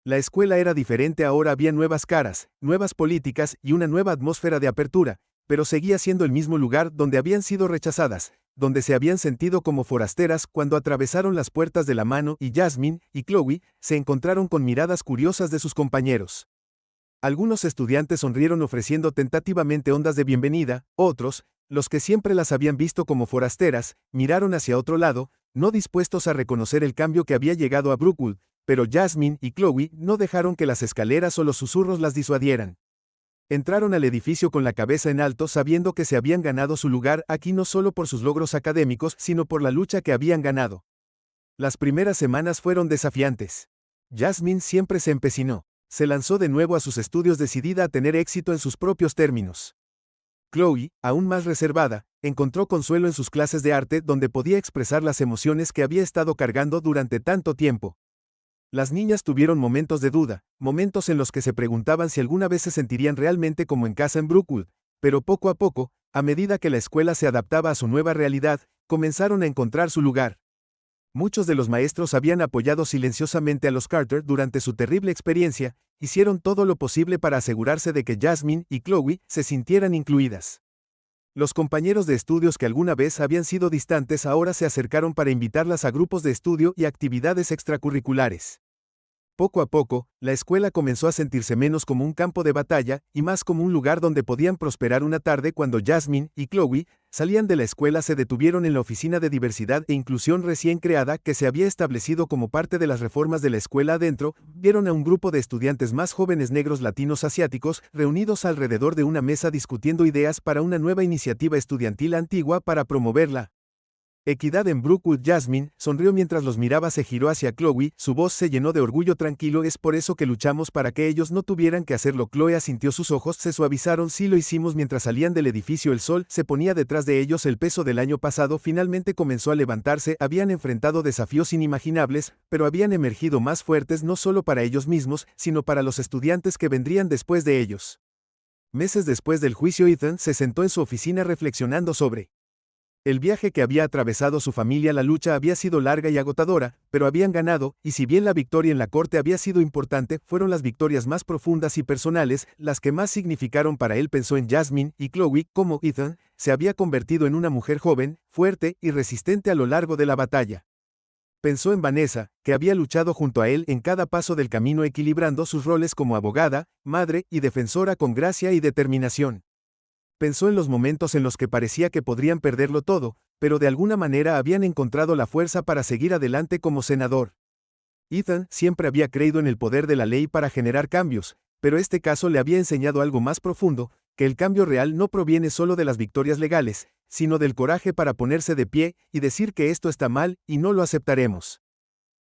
La escuela era diferente, ahora había nuevas caras, nuevas políticas y una nueva atmósfera de apertura, pero seguía siendo el mismo lugar donde habían sido rechazadas, donde se habían sentido como forasteras cuando atravesaron las puertas de la mano y Jasmine y Chloe se encontraron con miradas curiosas de sus compañeros. Algunos estudiantes sonrieron ofreciendo tentativamente ondas de bienvenida, otros, los que siempre las habían visto como forasteras, miraron hacia otro lado, no dispuestos a reconocer el cambio que había llegado a Brookwood, pero Jasmine y Chloe no dejaron que las escaleras o los susurros las disuadieran. Entraron al edificio con la cabeza en alto sabiendo que se habían ganado su lugar aquí no solo por sus logros académicos, sino por la lucha que habían ganado. Las primeras semanas fueron desafiantes. Jasmine siempre se empecinó. Se lanzó de nuevo a sus estudios decidida a tener éxito en sus propios términos. Chloe, aún más reservada, encontró consuelo en sus clases de arte donde podía expresar las emociones que había estado cargando durante tanto tiempo. Las niñas tuvieron momentos de duda, momentos en los que se preguntaban si alguna vez se sentirían realmente como en casa en Brookwood, pero poco a poco, a medida que la escuela se adaptaba a su nueva realidad, comenzaron a encontrar su lugar. Muchos de los maestros habían apoyado silenciosamente a los Carter durante su terrible experiencia, hicieron todo lo posible para asegurarse de que Jasmine y Chloe se sintieran incluidas. Los compañeros de estudios que alguna vez habían sido distantes ahora se acercaron para invitarlas a grupos de estudio y actividades extracurriculares. Poco a poco, la escuela comenzó a sentirse menos como un campo de batalla y más como un lugar donde podían prosperar. Una tarde cuando Jasmine y Chloe salían de la escuela se detuvieron en la oficina de diversidad e inclusión recién creada que se había establecido como parte de las reformas de la escuela. Adentro, vieron a un grupo de estudiantes más jóvenes negros latinos asiáticos reunidos alrededor de una mesa discutiendo ideas para una nueva iniciativa estudiantil antigua para promoverla. Equidad en Brookwood. Jasmine sonrió mientras los miraba, se giró hacia Chloe, su voz se llenó de orgullo. Tranquilo, es por eso que luchamos para que ellos no tuvieran que hacerlo. Chloe asintió, sus ojos se suavizaron. Sí, lo hicimos. Mientras salían del edificio el sol se ponía detrás de ellos. El peso del año pasado finalmente comenzó a levantarse, habían enfrentado desafíos inimaginables, pero habían emergido más fuertes no solo para ellos mismos, sino para los estudiantes que vendrían después de ellos. Meses después del juicio, Ethan se sentó en su oficina reflexionando sobre el viaje que había atravesado su familia. La lucha había sido larga y agotadora, pero habían ganado, y si bien la victoria en la corte había sido importante, fueron las victorias más profundas y personales las que más significaron para él. Pensó en Jasmine y Chloe, como Ethan se había convertido en una mujer joven, fuerte y resistente a lo largo de la batalla. Pensó en Vanessa, que había luchado junto a él en cada paso del camino, equilibrando sus roles como abogada, madre y defensora con gracia y determinación. Pensó en los momentos en los que parecía que podrían perderlo todo, pero de alguna manera habían encontrado la fuerza para seguir adelante. Como senador, Ethan siempre había creído en el poder de la ley para generar cambios, pero este caso le había enseñado algo más profundo, que el cambio real no proviene solo de las victorias legales, sino del coraje para ponerse de pie y decir que esto está mal y no lo aceptaremos.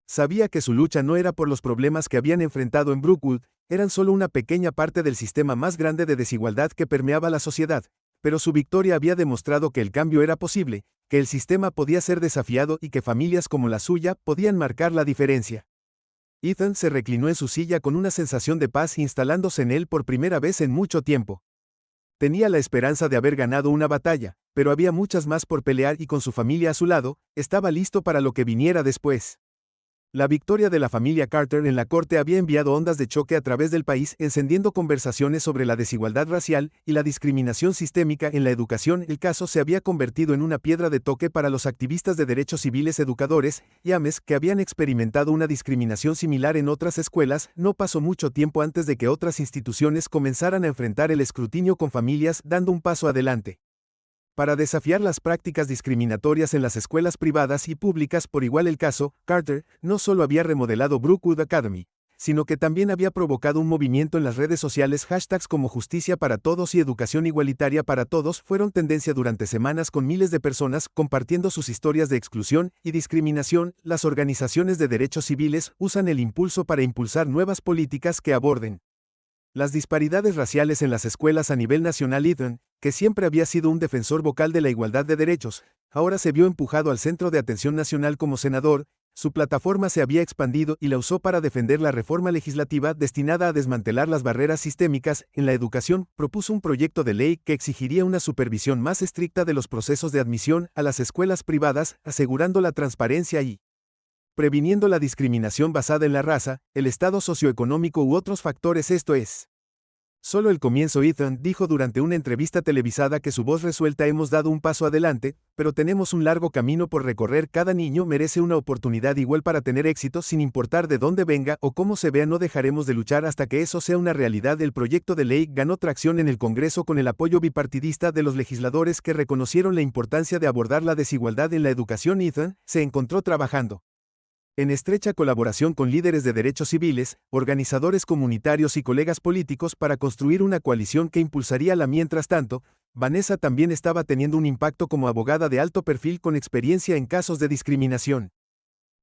Sabía que su lucha no era por los problemas que habían enfrentado en Brookwood, eran solo una pequeña parte del sistema más grande de desigualdad que permeaba la sociedad, pero su victoria había demostrado que el cambio era posible, que el sistema podía ser desafiado y que familias como la suya podían marcar la diferencia. Ethan se reclinó en su silla con una sensación de paz instalándose en él por primera vez en mucho tiempo. Tenía la esperanza de haber ganado una batalla, pero había muchas más por pelear y con su familia a su lado, estaba listo para lo que viniera después. La victoria de la familia Carter en la corte había enviado ondas de choque a través del país, encendiendo conversaciones sobre la desigualdad racial y la discriminación sistémica en la educación. El caso se había convertido en una piedra de toque para los activistas de derechos civiles, educadores y AMES que habían experimentado una discriminación similar en otras escuelas. No pasó mucho tiempo antes de que otras instituciones comenzaran a enfrentar el escrutinio con familias dando un paso adelante. Para desafiar las prácticas discriminatorias en las escuelas privadas y públicas por igual. El caso Carter no solo había remodelado Brookwood Academy, sino que también había provocado un movimiento en las redes sociales. Hashtags como Justicia para Todos y Educación Igualitaria para Todos fueron tendencia durante semanas, con miles de personas compartiendo sus historias de exclusión y discriminación. Las organizaciones de derechos civiles usan el impulso para impulsar nuevas políticas que aborden las disparidades raciales en las escuelas a nivel nacional. Ethan, que siempre había sido un defensor vocal de la igualdad de derechos, ahora se vio empujado al centro de atención nacional como senador. Su plataforma se había expandido y la usó para defender la reforma legislativa destinada a desmantelar las barreras sistémicas en la educación. Propuso un proyecto de ley que exigiría una supervisión más estricta de los procesos de admisión a las escuelas privadas, asegurando la transparencia y previniendo la discriminación basada en la raza, el estado socioeconómico u otros factores. Esto es solo el comienzo. Ethan dijo durante una entrevista televisada que su voz resuelta: hemos dado un paso adelante, pero tenemos un largo camino por recorrer. Cada niño merece una oportunidad igual para tener éxito, sin importar de dónde venga o cómo se vea. No dejaremos de luchar hasta que eso sea una realidad. El proyecto de ley ganó tracción en el Congreso con el apoyo bipartidista de los legisladores que reconocieron la importancia de abordar la desigualdad en la educación. Ethan se encontró trabajando en estrecha colaboración con líderes de derechos civiles, organizadores comunitarios y colegas políticos para construir una coalición que impulsaría la. Mientras tanto, Vanessa también estaba teniendo un impacto como abogada de alto perfil con experiencia en casos de discriminación.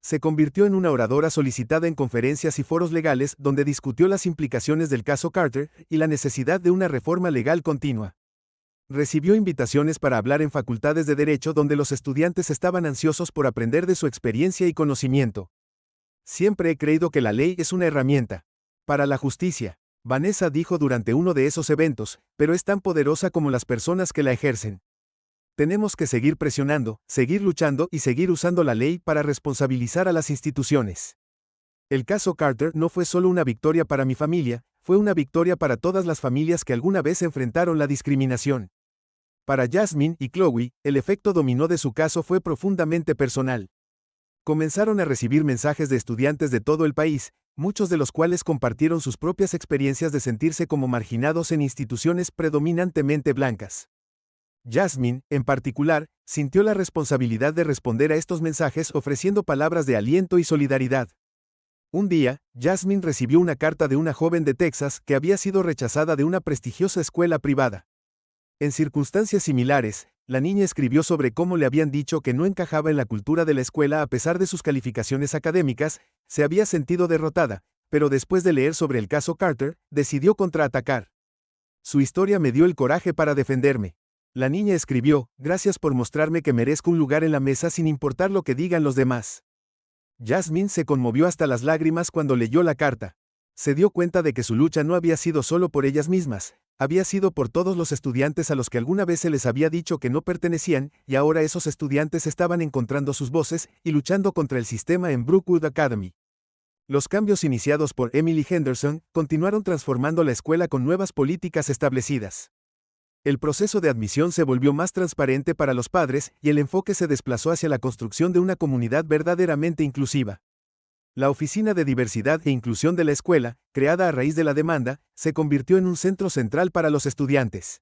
Se convirtió en una oradora solicitada en conferencias y foros legales donde discutió las implicaciones del caso Carter y la necesidad de una reforma legal continua. Recibió invitaciones para hablar en facultades de derecho donde los estudiantes estaban ansiosos por aprender de su experiencia y conocimiento. Siempre he creído que la ley es una herramienta para la justicia, Vanessa dijo durante uno de esos eventos, pero es tan poderosa como las personas que la ejercen. Tenemos que seguir presionando, seguir luchando y seguir usando la ley para responsabilizar a las instituciones. El caso Carter no fue solo una victoria para mi familia, fue una victoria para todas las familias que alguna vez enfrentaron la discriminación. Para Jasmine y Chloe, el efecto dominó de su caso fue profundamente personal. Comenzaron a recibir mensajes de estudiantes de todo el país, muchos de los cuales compartieron sus propias experiencias de sentirse como marginados en instituciones predominantemente blancas. Jasmine, en particular, sintió la responsabilidad de responder a estos mensajes ofreciendo palabras de aliento y solidaridad. Un día, Jasmine recibió una carta de una joven de Texas que había sido rechazada de una prestigiosa escuela privada. En circunstancias similares, la niña escribió sobre cómo le habían dicho que no encajaba en la cultura de la escuela a pesar de sus calificaciones académicas. Se había sentido derrotada, pero después de leer sobre el caso Carter, decidió contraatacar. Su historia me dio el coraje para defenderme. La niña escribió: gracias por mostrarme que merezco un lugar en la mesa sin importar lo que digan los demás. Jasmine se conmovió hasta las lágrimas cuando leyó la carta. Se dio cuenta de que su lucha no había sido solo por ellas mismas, había sido por todos los estudiantes a los que alguna vez se les había dicho que no pertenecían, y ahora esos estudiantes estaban encontrando sus voces y luchando contra el sistema en Brookwood Academy. Los cambios iniciados por Emily Henderson continuaron transformando la escuela con nuevas políticas establecidas. El proceso de admisión se volvió más transparente para los padres y el enfoque se desplazó hacia la construcción de una comunidad verdaderamente inclusiva. La Oficina de Diversidad e Inclusión de la escuela, creada a raíz de la demanda, se convirtió en un centro central para los estudiantes.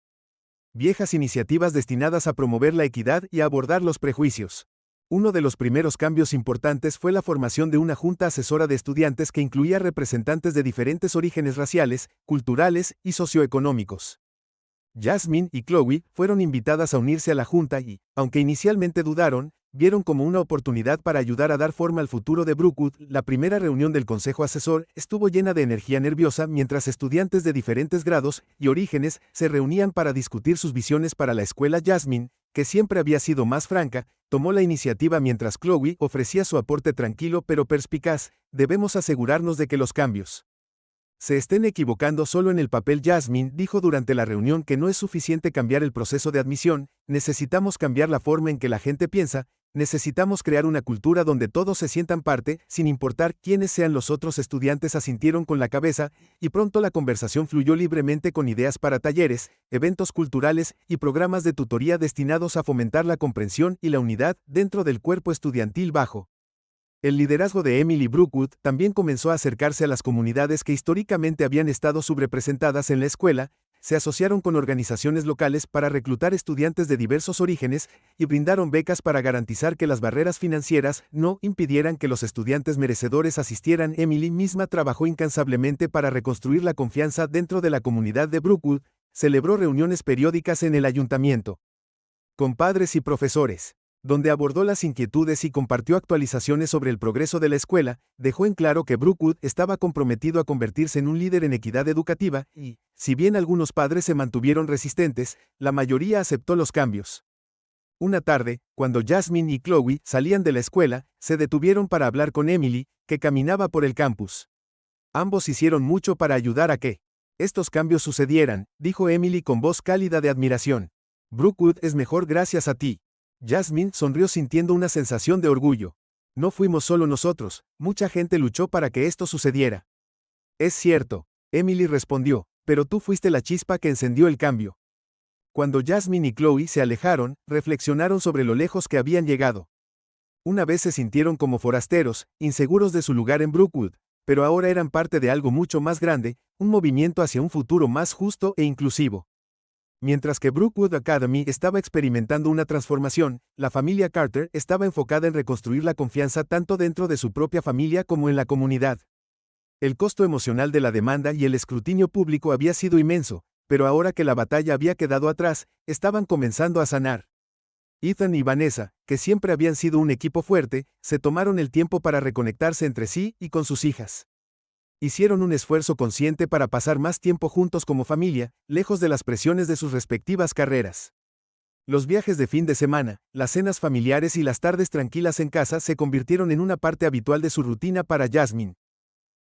Viejas iniciativas destinadas a promover la equidad y a abordar los prejuicios. Uno de los primeros cambios importantes fue la formación de una junta asesora de estudiantes que incluía representantes de diferentes orígenes raciales, culturales y socioeconómicos. Jasmine y Chloe fueron invitadas a unirse a la junta y, aunque inicialmente dudaron, vieron como una oportunidad para ayudar a dar forma al futuro de Brookwood. La primera reunión del consejo asesor estuvo llena de energía nerviosa mientras estudiantes de diferentes grados y orígenes se reunían para discutir sus visiones para la escuela. Jasmine, que siempre había sido más franca, tomó la iniciativa mientras Chloe ofrecía su aporte tranquilo pero perspicaz: debemos asegurarnos de que los cambios se estén equivocando solo en el papel. Jasmine dijo durante la reunión que no es suficiente cambiar el proceso de admisión, necesitamos cambiar la forma en que la gente piensa, necesitamos crear una cultura donde todos se sientan parte, sin importar quiénes sean. Los otros estudiantes asintieron con la cabeza, y pronto la conversación fluyó libremente con ideas para talleres, eventos culturales y programas de tutoría destinados a fomentar la comprensión y la unidad dentro del cuerpo estudiantil bajo el liderazgo de Emily. Brookwood también comenzó a acercarse a las comunidades que históricamente habían estado subrepresentadas en la escuela, se asociaron con organizaciones locales para reclutar estudiantes de diversos orígenes y brindaron becas para garantizar que las barreras financieras no impidieran que los estudiantes merecedores asistieran. Emily misma trabajó incansablemente para reconstruir la confianza dentro de la comunidad de Brookwood, celebró reuniones periódicas en el ayuntamiento con padres y profesores, donde abordó las inquietudes y compartió actualizaciones sobre el progreso de la escuela. Dejó en claro que Brookwood estaba comprometido a convertirse en un líder en equidad educativa y, si bien algunos padres se mantuvieron resistentes, la mayoría aceptó los cambios. Una tarde, cuando Jasmine y Chloe salían de la escuela, se detuvieron para hablar con Emily, que caminaba por el campus. Ambos hicieron mucho para ayudar a que estos cambios sucedieran, dijo Emily con voz cálida de admiración. Brookwood es mejor gracias a ti. Jasmine sonrió sintiendo una sensación de orgullo. No fuimos solo nosotros, mucha gente luchó para que esto sucediera. Es cierto, Emily respondió, pero tú fuiste la chispa que encendió el cambio. Cuando Jasmine y Chloe se alejaron, reflexionaron sobre lo lejos que habían llegado. Una vez se sintieron como forasteros, inseguros de su lugar en Brookwood, pero ahora eran parte de algo mucho más grande, un movimiento hacia un futuro más justo e inclusivo. Mientras que Brookwood Academy estaba experimentando una transformación, la familia Carter estaba enfocada en reconstruir la confianza tanto dentro de su propia familia como en la comunidad. El costo emocional de la demanda y el escrutinio público había sido inmenso, pero ahora que la batalla había quedado atrás, estaban comenzando a sanar. Ethan y Vanessa, que siempre habían sido un equipo fuerte, se tomaron el tiempo para reconectarse entre sí y con sus hijas. Hicieron un esfuerzo consciente para pasar más tiempo juntos como familia, lejos de las presiones de sus respectivas carreras. Los viajes de fin de semana, las cenas familiares y las tardes tranquilas en casa se convirtieron en una parte habitual de su rutina para Jasmine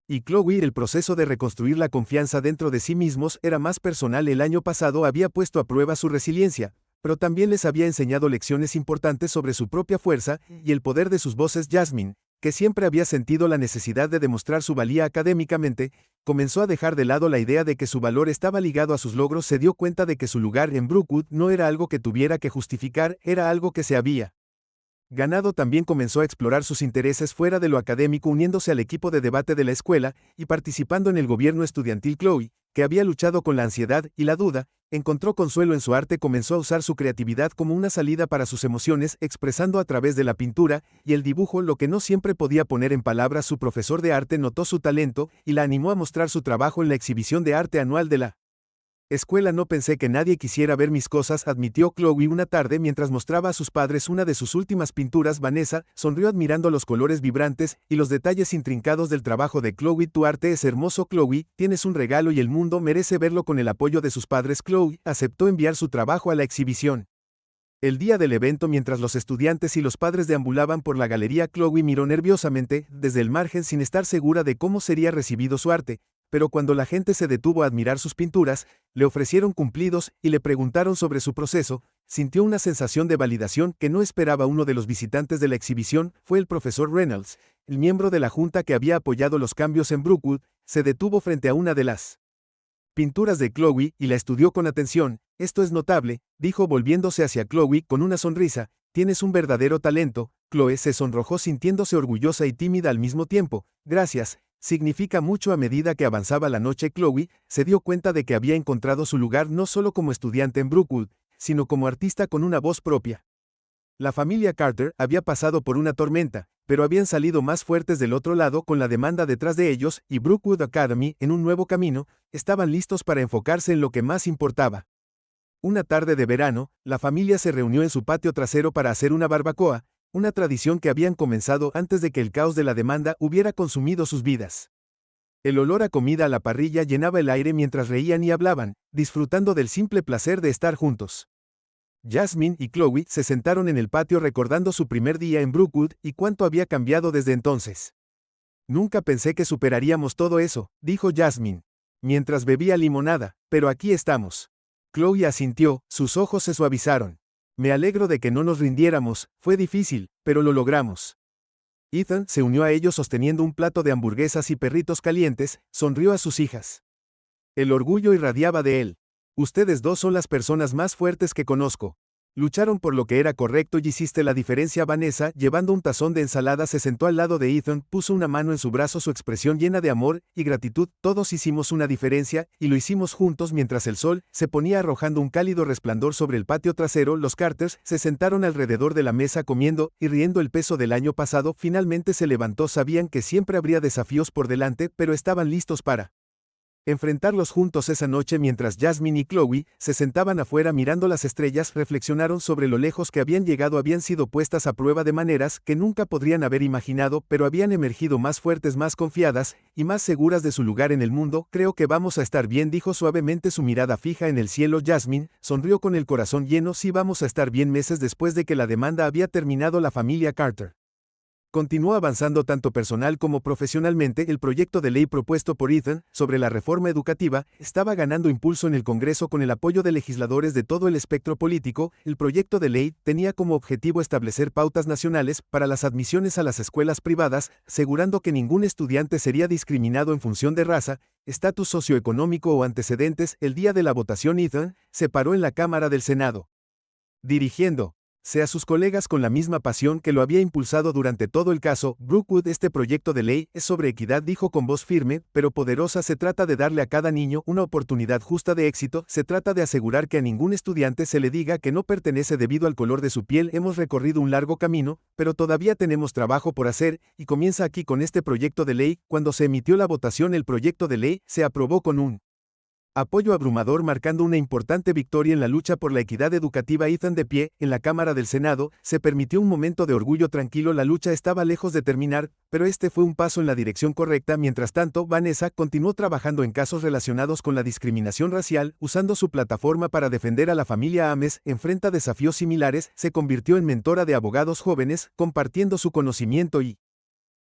y Chloe. El proceso de reconstruir la confianza dentro de sí mismos era más personal. El año pasado había puesto a prueba su resiliencia, pero también les había enseñado lecciones importantes sobre su propia fuerza y el poder de sus voces. Jasmine, que siempre había sentido la necesidad de demostrar su valía académicamente, comenzó a dejar de lado la idea de que su valor estaba ligado a sus logros. Se dio cuenta de que su lugar en Brookwood no era algo que tuviera que justificar, era algo que se había ganado. También comenzó a explorar sus intereses fuera de lo académico, uniéndose al equipo de debate de la escuela y participando en el gobierno estudiantil. Chloe, que había luchado con la ansiedad y la duda, encontró consuelo en su arte. Comenzó a usar su creatividad como una salida para sus emociones, expresando a través de la pintura y el dibujo lo que no siempre podía poner en palabras. Su profesor de arte notó su talento y la animó a mostrar su trabajo en la exhibición de arte anual de la escuela. No pensé que nadie quisiera ver mis cosas, admitió Chloe una tarde mientras mostraba a sus padres una de sus últimas pinturas. Vanessa sonrió admirando los colores vibrantes y los detalles intrincados del trabajo de Chloe. Tu arte es hermoso, Chloe, tienes un regalo y el mundo merece verlo. Con el apoyo de sus padres, Chloe aceptó enviar su trabajo a la exhibición. El día del evento, mientras los estudiantes y los padres deambulaban por la galería, Chloe miró nerviosamente desde el margen sin estar segura de cómo sería recibido su arte. Pero cuando la gente se detuvo a admirar sus pinturas, le ofrecieron cumplidos y le preguntaron sobre su proceso, sintió una sensación de validación que no esperaba. Uno de los visitantes de la exhibición fue el profesor Reynolds, el miembro de la junta que había apoyado los cambios en Brookwood. Se detuvo frente a una de las pinturas de Chloe y la estudió con atención. Esto es notable, dijo volviéndose hacia Chloe con una sonrisa. Tienes un verdadero talento. Chloe se sonrojó sintiéndose orgullosa y tímida al mismo tiempo. Gracias. Significa mucho. A medida que avanzaba la noche, Chloe se dio cuenta de que había encontrado su lugar no solo como estudiante en Brookwood, sino como artista con una voz propia. La familia Carter había pasado por una tormenta, pero habían salido más fuertes del otro lado. Con la demanda detrás de ellos y Brookwood Academy en un nuevo camino, estaban listos para enfocarse en lo que más importaba. Una tarde de verano, la familia se reunió en su patio trasero para hacer una barbacoa, una tradición que habían comenzado antes de que el caos de la demanda hubiera consumido sus vidas. El olor a comida a la parrilla llenaba el aire mientras reían y hablaban, disfrutando del simple placer de estar juntos. Jasmine y Chloe se sentaron en el patio recordando su primer día en Brookwood y cuánto había cambiado desde entonces. Nunca pensé que superaríamos todo eso, dijo Jasmine, mientras bebía limonada, pero aquí estamos. Chloe asintió, sus ojos se suavizaron. Me alegro de que no nos rindiéramos, fue difícil, pero lo logramos. Ethan se unió a ellos sosteniendo un plato de hamburguesas y perritos calientes, sonrió a sus hijas. El orgullo irradiaba de él. Ustedes dos son las personas más fuertes que conozco. Lucharon por lo que era correcto y hiciste la diferencia. Vanessa, llevando un tazón de ensalada, se sentó al lado de Ethan, puso una mano en su brazo, su expresión llena de amor y gratitud. Todos hicimos una diferencia, y lo hicimos juntos mientras el sol se ponía arrojando un cálido resplandor sobre el patio trasero. Los Carters se sentaron alrededor de la mesa comiendo y riendo. El peso del año pasado finalmente se levantó. Sabían que siempre habría desafíos por delante, pero estaban listos para enfrentarlos juntos esa noche. Mientras Jasmine y Chloe se sentaban afuera mirando las estrellas, reflexionaron sobre lo lejos que habían llegado. Habían sido puestas a prueba de maneras que nunca podrían haber imaginado, pero habían emergido más fuertes, más confiadas y más seguras de su lugar en el mundo. Creo que vamos a estar bien, dijo suavemente, su mirada fija en el cielo. Jasmine sonrió con el corazón lleno. Sí, vamos a estar bien. Meses después de que la demanda había terminado, la familia Carter continuó avanzando tanto personal como profesionalmente. El proyecto de ley propuesto por Ethan sobre la reforma educativa estaba ganando impulso en el Congreso con el apoyo de legisladores de todo el espectro político. El proyecto de ley tenía como objetivo establecer pautas nacionales para las admisiones a las escuelas privadas, asegurando que ningún estudiante sería discriminado en función de raza, estatus socioeconómico o antecedentes. El día de la votación, Ethan se paró en la Cámara del Senado, dirigiendo a sus colegas con la misma pasión que lo había impulsado durante todo el caso. Brookwood, este proyecto de ley es sobre equidad, dijo con voz firme, pero poderosa. Se trata de darle a cada niño una oportunidad justa de éxito. Se trata de asegurar que a ningún estudiante se le diga que no pertenece debido al color de su piel. Hemos recorrido un largo camino, pero todavía tenemos trabajo por hacer, y comienza aquí con este proyecto de ley. Cuando se emitió la votación, el proyecto de ley se aprobó con un apoyo abrumador, marcando una importante victoria en la lucha por la equidad educativa. Ethan, de pie en la Cámara del Senado, se permitió un momento de orgullo tranquilo. La lucha estaba lejos de terminar, pero este fue un paso en la dirección correcta. Mientras tanto, Vanessa continuó trabajando en casos relacionados con la discriminación racial, usando su plataforma para defender a la familia Ames. Enfrenta desafíos similares, se convirtió en mentora de abogados jóvenes, compartiendo su conocimiento y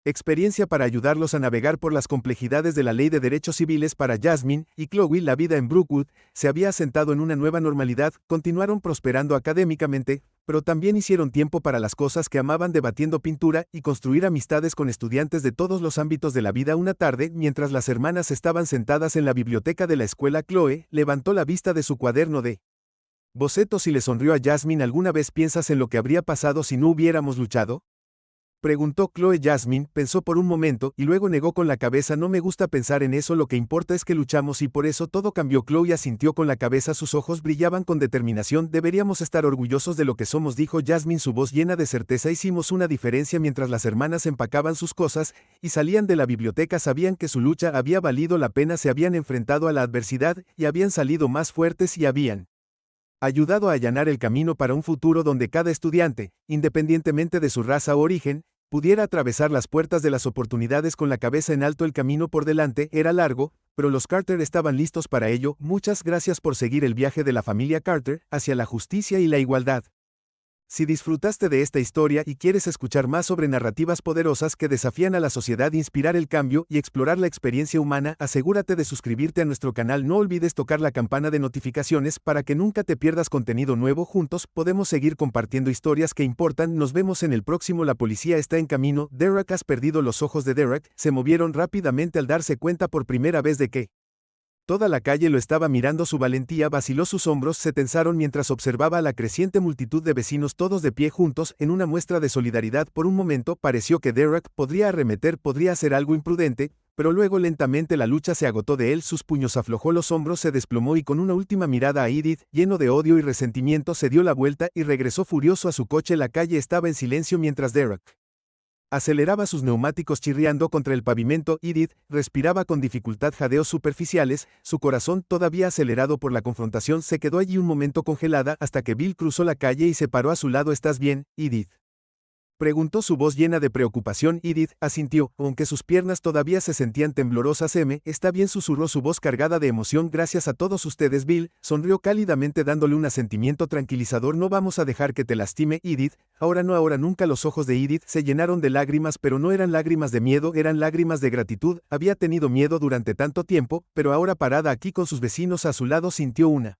experiencia para ayudarlos a navegar por las complejidades de la ley de derechos civiles. Para Jasmine y Chloe, la vida en Brookwood se había asentado en una nueva normalidad. Continuaron prosperando académicamente, pero también hicieron tiempo para las cosas que amaban, debatiendo pintura y construir amistades con estudiantes de todos los ámbitos de la vida. Una tarde, mientras las hermanas estaban sentadas en la biblioteca de la escuela, Chloe levantó la vista de su cuaderno de bocetos y le sonrió a Jasmine. ¿Alguna vez piensas en lo que habría pasado si no hubiéramos luchado?, preguntó Chloe. Jasmine pensó por un momento y luego negó con la cabeza. No me gusta pensar en eso, lo que importa es que luchamos y por eso todo cambió. Chloe asintió con la cabeza, sus ojos brillaban con determinación. Deberíamos estar orgullosos de lo que somos, dijo Jasmine, su voz llena de certeza. Hicimos una diferencia. Mientras las hermanas empacaban sus cosas y salían de la biblioteca, sabían que su lucha había valido la pena. Se habían enfrentado a la adversidad y habían salido más fuertes y habían ayudado a allanar el camino para un futuro donde cada estudiante, independientemente de su raza o origen, pudiera atravesar las puertas de las oportunidades con la cabeza en alto. El camino por delante era largo, pero los Carter estaban listos para ello. Muchas gracias por seguir el viaje de la familia Carter hacia la justicia y la igualdad. Si disfrutaste de esta historia y quieres escuchar más sobre narrativas poderosas que desafían a la sociedad, inspirar el cambio y explorar la experiencia humana, asegúrate de suscribirte a nuestro canal. No olvides tocar la campana de notificaciones para que nunca te pierdas contenido nuevo. Juntos podemos seguir compartiendo historias que importan. Nos vemos en el próximo. La policía está en camino. Derek, has perdido. Los ojos de Derek se movieron rápidamente al darse cuenta por primera vez de que toda la calle lo estaba mirando. Su valentía vaciló, sus hombros se tensaron mientras observaba a la creciente multitud de vecinos todos de pie juntos en una muestra de solidaridad. Por un momento pareció que Derek podría arremeter, podría hacer algo imprudente, pero luego lentamente la lucha se agotó de él. Sus puños aflojó, los hombros se desplomó y con una última mirada a Edith, lleno de odio y resentimiento, se dio la vuelta y regresó furioso a su coche. La calle estaba en silencio mientras Derek aceleraba sus neumáticos chirriando contra el pavimento. Edith respiraba con dificultad, jadeos superficiales, su corazón todavía acelerado por la confrontación. Se quedó allí un momento congelada hasta que Bill cruzó la calle y se paró a su lado. ¿Estás bien, Edith?, preguntó, su voz llena de preocupación. Edith asintió, aunque sus piernas todavía se sentían temblorosas. Está bien, susurró, su voz cargada de emoción. Gracias a todos ustedes. Bill sonrió cálidamente dándole un asentimiento tranquilizador. No vamos a dejar que te lastime, Edith. Ahora no, ahora nunca. Los ojos de Edith se llenaron de lágrimas, pero no eran lágrimas de miedo, eran lágrimas de gratitud. Había tenido miedo durante tanto tiempo, pero ahora, parada aquí con sus vecinos a su lado, sintió una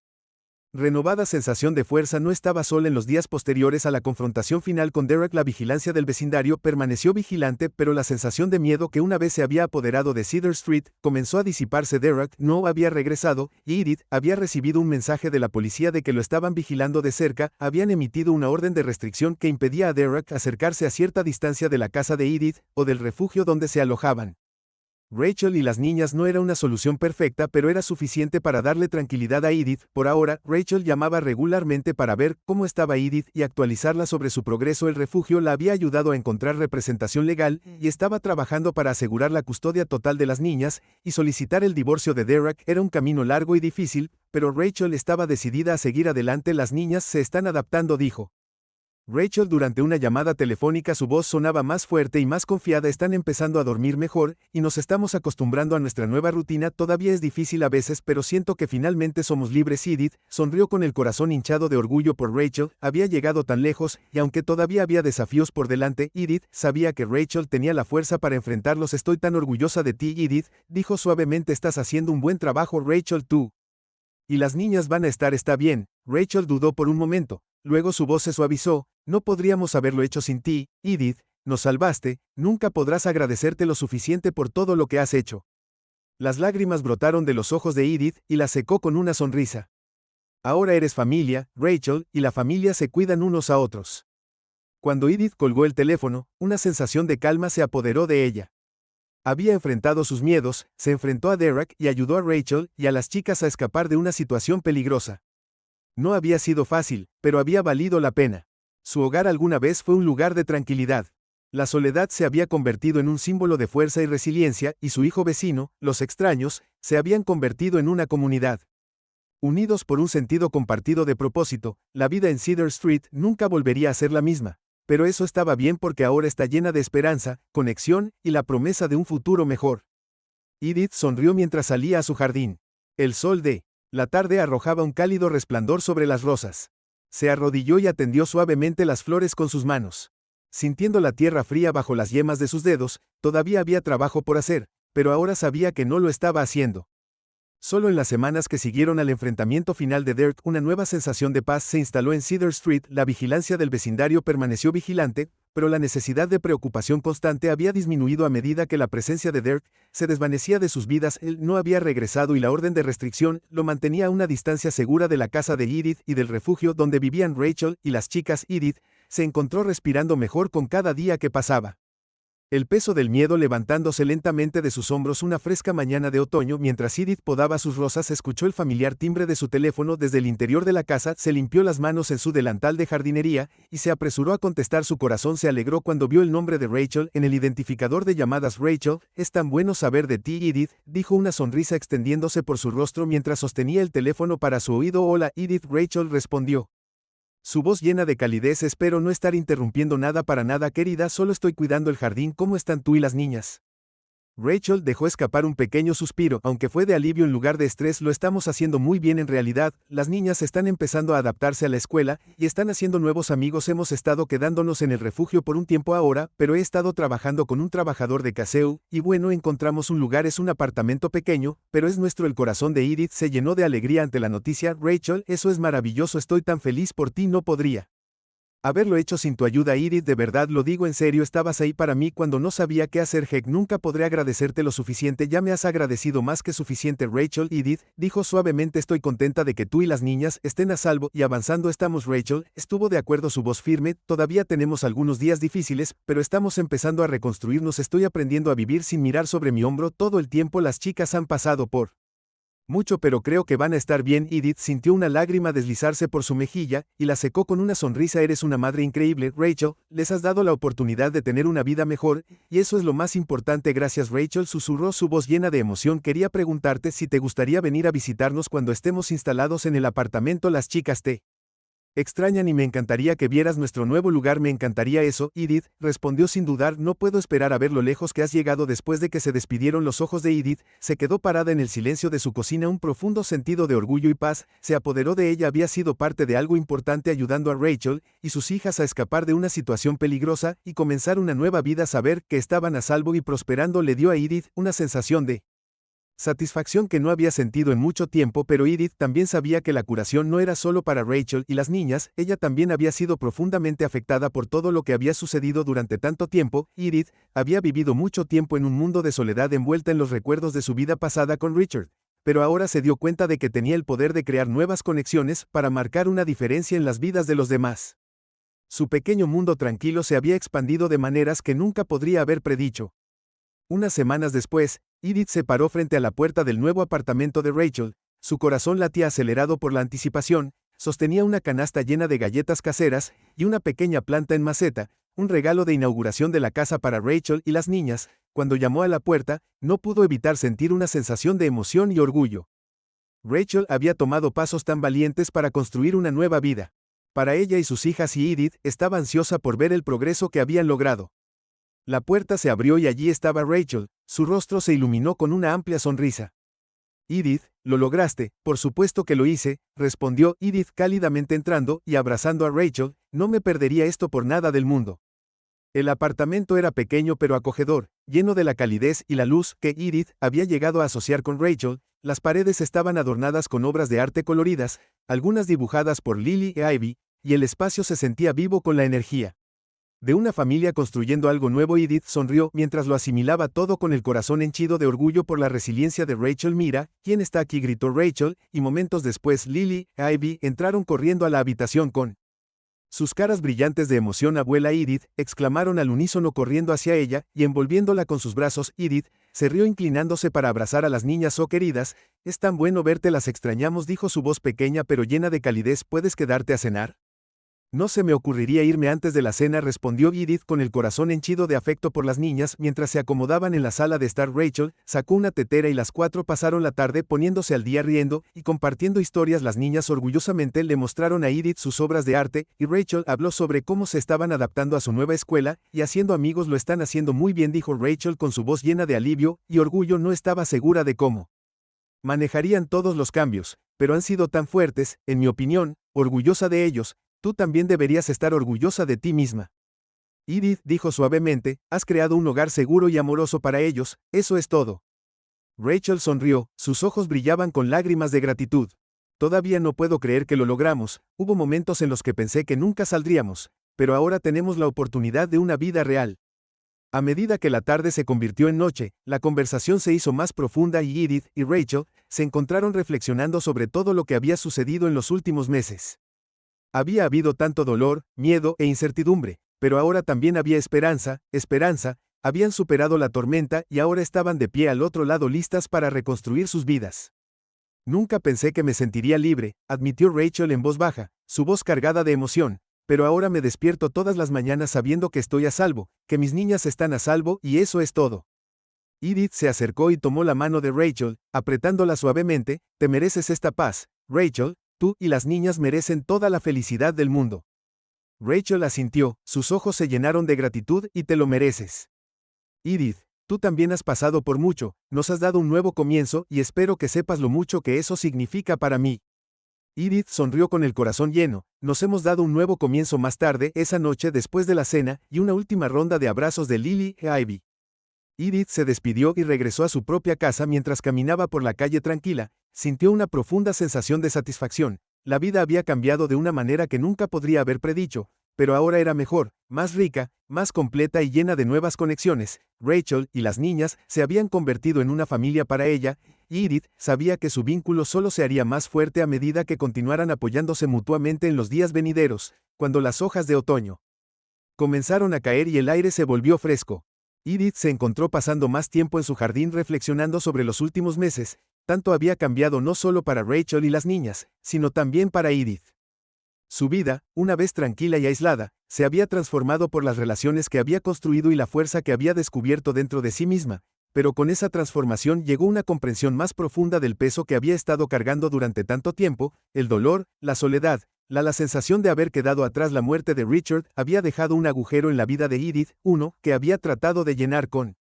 Renovada sensación de fuerza, no estaba sola en los días posteriores a la confrontación final con Derek. La vigilancia del vecindario permaneció vigilante, pero la sensación de miedo que una vez se había apoderado de Cedar Street comenzó a disiparse. Derek no había regresado, y Edith había recibido un mensaje de la policía de que lo estaban vigilando de cerca. Habían emitido una orden de restricción que impedía a Derek acercarse a cierta distancia de la casa de Edith o del refugio donde se alojaban. Rachel y las niñas no era una solución perfecta, pero era suficiente para darle tranquilidad a Edith. Por ahora, Rachel llamaba regularmente para ver cómo estaba Edith y actualizarla sobre su progreso. El refugio la había ayudado a encontrar representación legal y estaba trabajando para asegurar la custodia total de las niñas, y solicitar el divorcio de Derek era un camino largo y difícil, pero Rachel estaba decidida a seguir adelante. Las niñas se están adaptando, dijo Rachel durante una llamada telefónica. Su voz sonaba más fuerte y más confiada. Están empezando a dormir mejor, y nos estamos acostumbrando a nuestra nueva rutina. Todavía es difícil a veces, pero siento que finalmente somos libres. Edith sonrió con el corazón hinchado de orgullo por Rachel. Había llegado tan lejos, y aunque todavía había desafíos por delante, Edith sabía que Rachel tenía la fuerza para enfrentarlos. Estoy tan orgullosa de ti, Edith, dijo suavemente. Estás haciendo un buen trabajo, Rachel. Tú y las niñas van a estar. Está bien. Rachel dudó por un momento. Luego su voz se suavizó. No podríamos haberlo hecho sin ti, Edith. Nos salvaste. Nunca podrás agradecerte lo suficiente por todo lo que has hecho. Las lágrimas brotaron de los ojos de Edith y la secó con una sonrisa. Ahora eres familia, Rachel, y la familia se cuidan unos a otros. Cuando Edith colgó el teléfono, una sensación de calma se apoderó de ella. Había enfrentado sus miedos, se enfrentó a Derek y ayudó a Rachel y a las chicas a escapar de una situación peligrosa. No había sido fácil, pero había valido la pena. Su hogar alguna vez fue un lugar de tranquilidad. La soledad se había convertido en un símbolo de fuerza y resiliencia, y su hijo vecino, los extraños, se habían convertido en una comunidad. Unidos por un sentido compartido de propósito, la vida en Cedar Street nunca volvería a ser la misma. Pero eso estaba bien, porque ahora está llena de esperanza, conexión y la promesa de un futuro mejor. Edith sonrió mientras salía a su jardín. El sol de la tarde arrojaba un cálido resplandor sobre las rosas. Se arrodilló y atendió suavemente las flores con sus manos. Sintiendo la tierra fría bajo las yemas de sus dedos, todavía había trabajo por hacer, pero ahora sabía que no lo estaba haciendo. Solo en las semanas que siguieron al enfrentamiento final de Derek, una nueva sensación de paz se instaló en Cedar Street. La vigilancia del vecindario permaneció vigilante, pero la necesidad de preocupación constante había disminuido a medida que la presencia de Derek se desvanecía de sus vidas. Él no había regresado, y la orden de restricción lo mantenía a una distancia segura de la casa de Edith y del refugio donde vivían Rachel y las chicas. Edith se encontró respirando mejor con cada día que pasaba. El peso del miedo levantándose lentamente de sus hombros. Una fresca mañana de otoño, mientras Edith podaba sus rosas, escuchó el familiar timbre de su teléfono desde el interior de la casa. Se limpió las manos en su delantal de jardinería y se apresuró a contestar. Su corazón se alegró cuando vio el nombre de Rachel en el identificador de llamadas. Rachel, es tan bueno saber de ti, Edith, dijo, una sonrisa extendiéndose por su rostro mientras sostenía el teléfono para su oído. Hola, Edith, Rachel respondió. Su voz llena de calidez. Espero no estar interrumpiendo nada. Para nada, querida, solo estoy cuidando el jardín. ¿Cómo están tú y las niñas? Rachel dejó escapar un pequeño suspiro, aunque fue de alivio en lugar de estrés. Lo estamos haciendo muy bien en realidad. Las niñas están empezando a adaptarse a la escuela y están haciendo nuevos amigos. Hemos estado quedándonos en el refugio por un tiempo ahora, pero he estado trabajando con un trabajador de Caseu, y bueno, encontramos un lugar. Es un apartamento pequeño, pero es nuestro. El corazón de Edith se llenó de alegría ante la noticia. Rachel, eso es maravilloso. Estoy tan feliz por ti. No podría haberlo hecho sin tu ayuda, Edith, de verdad lo digo en serio. Estabas ahí para mí cuando no sabía qué hacer. Heck, nunca podré agradecerte lo suficiente. Ya me has agradecido más que suficiente, Rachel. Edith dijo suavemente. Estoy contenta de que tú y las niñas estén a salvo y avanzando. Estamos. Rachel estuvo de acuerdo, su voz firme. Todavía tenemos algunos días difíciles, pero estamos empezando a reconstruirnos. Estoy aprendiendo a vivir sin mirar sobre mi hombro todo el tiempo. Las chicas han pasado por mucho, pero creo que van a estar bien. Edith sintió una lágrima deslizarse por su mejilla y la secó con una sonrisa. Eres una madre increíble, Rachel. Les has dado la oportunidad de tener una vida mejor, y eso es lo más importante. Gracias, Rachel, susurró, su voz llena de emoción. Quería preguntarte si te gustaría venir a visitarnos cuando estemos instalados en el apartamento. Las chicas te extrañan y me encantaría que vieras nuestro nuevo lugar. Me encantaría eso, Edith respondió sin dudar. No puedo esperar a ver lo lejos que has llegado. Después de que se despidieron, los ojos de Edith se quedó parada en el silencio de su cocina. Un profundo sentido de orgullo y paz se apoderó de ella. Había sido parte de algo importante, ayudando a Rachel y sus hijas a escapar de una situación peligrosa y comenzar una nueva vida. Saber que estaban a salvo y prosperando le dio a Edith una sensación de Satisfacción que no había sentido en mucho tiempo, pero Edith también sabía que la curación no era solo para Rachel y las niñas, ella también había sido profundamente afectada por todo lo que había sucedido durante tanto tiempo. Edith había vivido mucho tiempo en un mundo de soledad envuelta en los recuerdos de su vida pasada con Richard, pero ahora se dio cuenta de que tenía el poder de crear nuevas conexiones para marcar una diferencia en las vidas de los demás. Su pequeño mundo tranquilo se había expandido de maneras que nunca podría haber predicho. Unas semanas después, Edith se paró frente a la puerta del nuevo apartamento de Rachel, su corazón latía acelerado por la anticipación, sostenía una canasta llena de galletas caseras y una pequeña planta en maceta, un regalo de inauguración de la casa para Rachel y las niñas. Cuando llamó a la puerta, no pudo evitar sentir una sensación de emoción y orgullo. Rachel había tomado pasos tan valientes para construir una nueva vida. Para ella y sus hijas, y Edith estaba ansiosa por ver el progreso que habían logrado. La puerta se abrió y allí estaba Rachel, su rostro se iluminó con una amplia sonrisa. Edith, lo lograste, por supuesto que lo hice, respondió Edith cálidamente entrando y abrazando a Rachel, no me perdería esto por nada del mundo. El apartamento era pequeño pero acogedor, lleno de la calidez y la luz que Edith había llegado a asociar con Rachel. Las paredes estaban adornadas con obras de arte coloridas, algunas dibujadas por Lily e Ivy, y el espacio se sentía vivo con la energía de una familia construyendo algo nuevo. Edith sonrió mientras lo asimilaba todo con el corazón henchido de orgullo por la resiliencia de Rachel. Mira, ¿quién está aquí?, gritó Rachel, y momentos después Lily e Ivy entraron corriendo a la habitación con sus caras brillantes de emoción. Abuela Edith, exclamaron al unísono corriendo hacia ella y envolviéndola con sus brazos. Edith se rió inclinándose para abrazar a las niñas. Oh queridas, es tan bueno verte, las extrañamos, dijo su voz pequeña pero llena de calidez. ¿Puedes quedarte a cenar? No se me ocurriría irme antes de la cena, respondió Edith con el corazón henchido de afecto por las niñas. Mientras se acomodaban en la sala de estar, Rachel sacó una tetera y las cuatro pasaron la tarde poniéndose al día, riendo y compartiendo historias. Las niñas orgullosamente le mostraron a Edith sus obras de arte, y Rachel habló sobre cómo se estaban adaptando a su nueva escuela y haciendo amigos. Lo están haciendo muy bien, dijo Rachel con su voz llena de alivio y orgullo. No estaba segura de cómo manejarían todos los cambios, pero han sido tan fuertes, en mi opinión, orgullosa de ellos. Tú también deberías estar orgullosa de ti misma. Edith dijo suavemente, has creado un hogar seguro y amoroso para ellos, eso es todo. Rachel sonrió, sus ojos brillaban con lágrimas de gratitud. Todavía no puedo creer que lo logramos, hubo momentos en los que pensé que nunca saldríamos, pero ahora tenemos la oportunidad de una vida real. A medida que la tarde se convirtió en noche, la conversación se hizo más profunda y Edith y Rachel se encontraron reflexionando sobre todo lo que había sucedido en los últimos meses. Había habido tanto dolor, miedo e incertidumbre, pero ahora también había esperanza, habían superado la tormenta y ahora estaban de pie al otro lado listas para reconstruir sus vidas. Nunca pensé que me sentiría libre, admitió Rachel en voz baja, su voz cargada de emoción, pero ahora me despierto todas las mañanas sabiendo que estoy a salvo, que mis niñas están a salvo y eso es todo. Edith se acercó y tomó la mano de Rachel, apretándola suavemente, te mereces esta paz, Rachel. Tú y las niñas merecen toda la felicidad del mundo. Rachel asintió, sus ojos se llenaron de gratitud. Y te lo mereces. Edith, tú también has pasado por mucho, nos has dado un nuevo comienzo y espero que sepas lo mucho que eso significa para mí. Edith sonrió con el corazón lleno, nos hemos dado un nuevo comienzo. Más tarde, esa noche después de la cena y una última ronda de abrazos de Lily e Ivy, Edith se despidió y regresó a su propia casa. Mientras caminaba por la calle tranquila, sintió una profunda sensación de satisfacción. La vida había cambiado de una manera que nunca podría haber predicho, pero ahora era mejor, más rica, más completa y llena de nuevas conexiones. Rachel y las niñas se habían convertido en una familia para ella, y Edith sabía que su vínculo solo se haría más fuerte a medida que continuaran apoyándose mutuamente en los días venideros. Cuando las hojas de otoño comenzaron a caer y el aire se volvió fresco, Edith se encontró pasando más tiempo en su jardín reflexionando sobre los últimos meses. Tanto había cambiado no solo para Rachel y las niñas, sino también para Edith. Su vida, una vez tranquila y aislada, se había transformado por las relaciones que había construido y la fuerza que había descubierto dentro de sí misma, pero con esa transformación llegó una comprensión más profunda del peso que había estado cargando durante tanto tiempo, el dolor, la soledad, la sensación de haber quedado atrás. La muerte de Richard había dejado un agujero en la vida de Edith, uno que había tratado de llenar con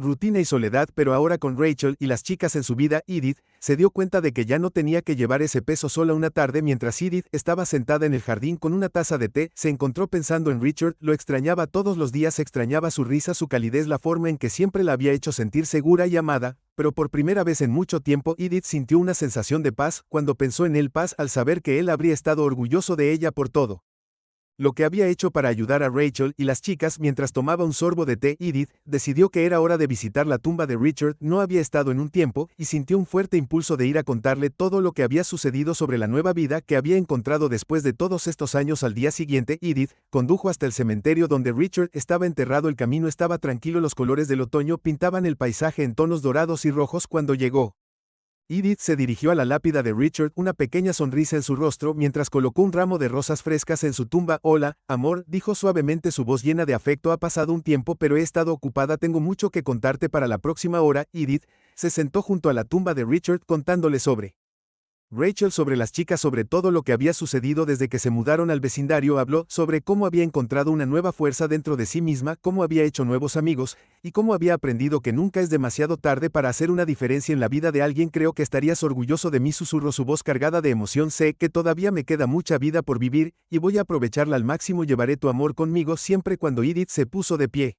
rutina y soledad, pero ahora con Rachel y las chicas en su vida, Edith se dio cuenta de que ya no tenía que llevar ese peso sola. Una tarde, mientras Edith estaba sentada en el jardín con una taza de té, se encontró pensando en Richard. Lo extrañaba todos los días, extrañaba su risa, su calidez, la forma en que siempre la había hecho sentir segura y amada. pero por primera vez en mucho tiempo Edith sintió una sensación de paz cuando pensó en él, paz al saber que él habría estado orgulloso de ella por todo lo que había hecho para ayudar a Rachel y las chicas. Mientras tomaba un sorbo de té, Edith decidió que era hora de visitar la tumba de Richard. No había estado en un tiempo, y sintió un fuerte impulso de ir a contarle todo lo que había sucedido sobre la nueva vida que había encontrado después de todos estos años. Al día siguiente, Edith condujo hasta el cementerio donde Richard estaba enterrado. El camino estaba tranquilo, los colores del otoño pintaban el paisaje en tonos dorados y rojos. Cuando llegó, Edith se dirigió a la lápida de Richard, una pequeña sonrisa en su rostro mientras colocó un ramo de rosas frescas en su tumba. Hola, amor, dijo suavemente, su voz llena de afecto. Ha pasado un tiempo, pero he estado ocupada. Tengo mucho que contarte para la próxima hora. Edith se sentó junto a la tumba de Richard contándole sobre Rachel, sobre las chicas, sobre todo lo que había sucedido desde que se mudaron al vecindario. Habló sobre cómo había encontrado una nueva fuerza dentro de sí misma, cómo había hecho nuevos amigos, y cómo había aprendido que nunca es demasiado tarde para hacer una diferencia en la vida de alguien. Creo que estarías orgulloso de mí, susurró su voz cargada de emoción. Sé que todavía me queda mucha vida por vivir, y voy a aprovecharla al máximo. Llevaré tu amor conmigo siempre. Cuando Edith se puso de pie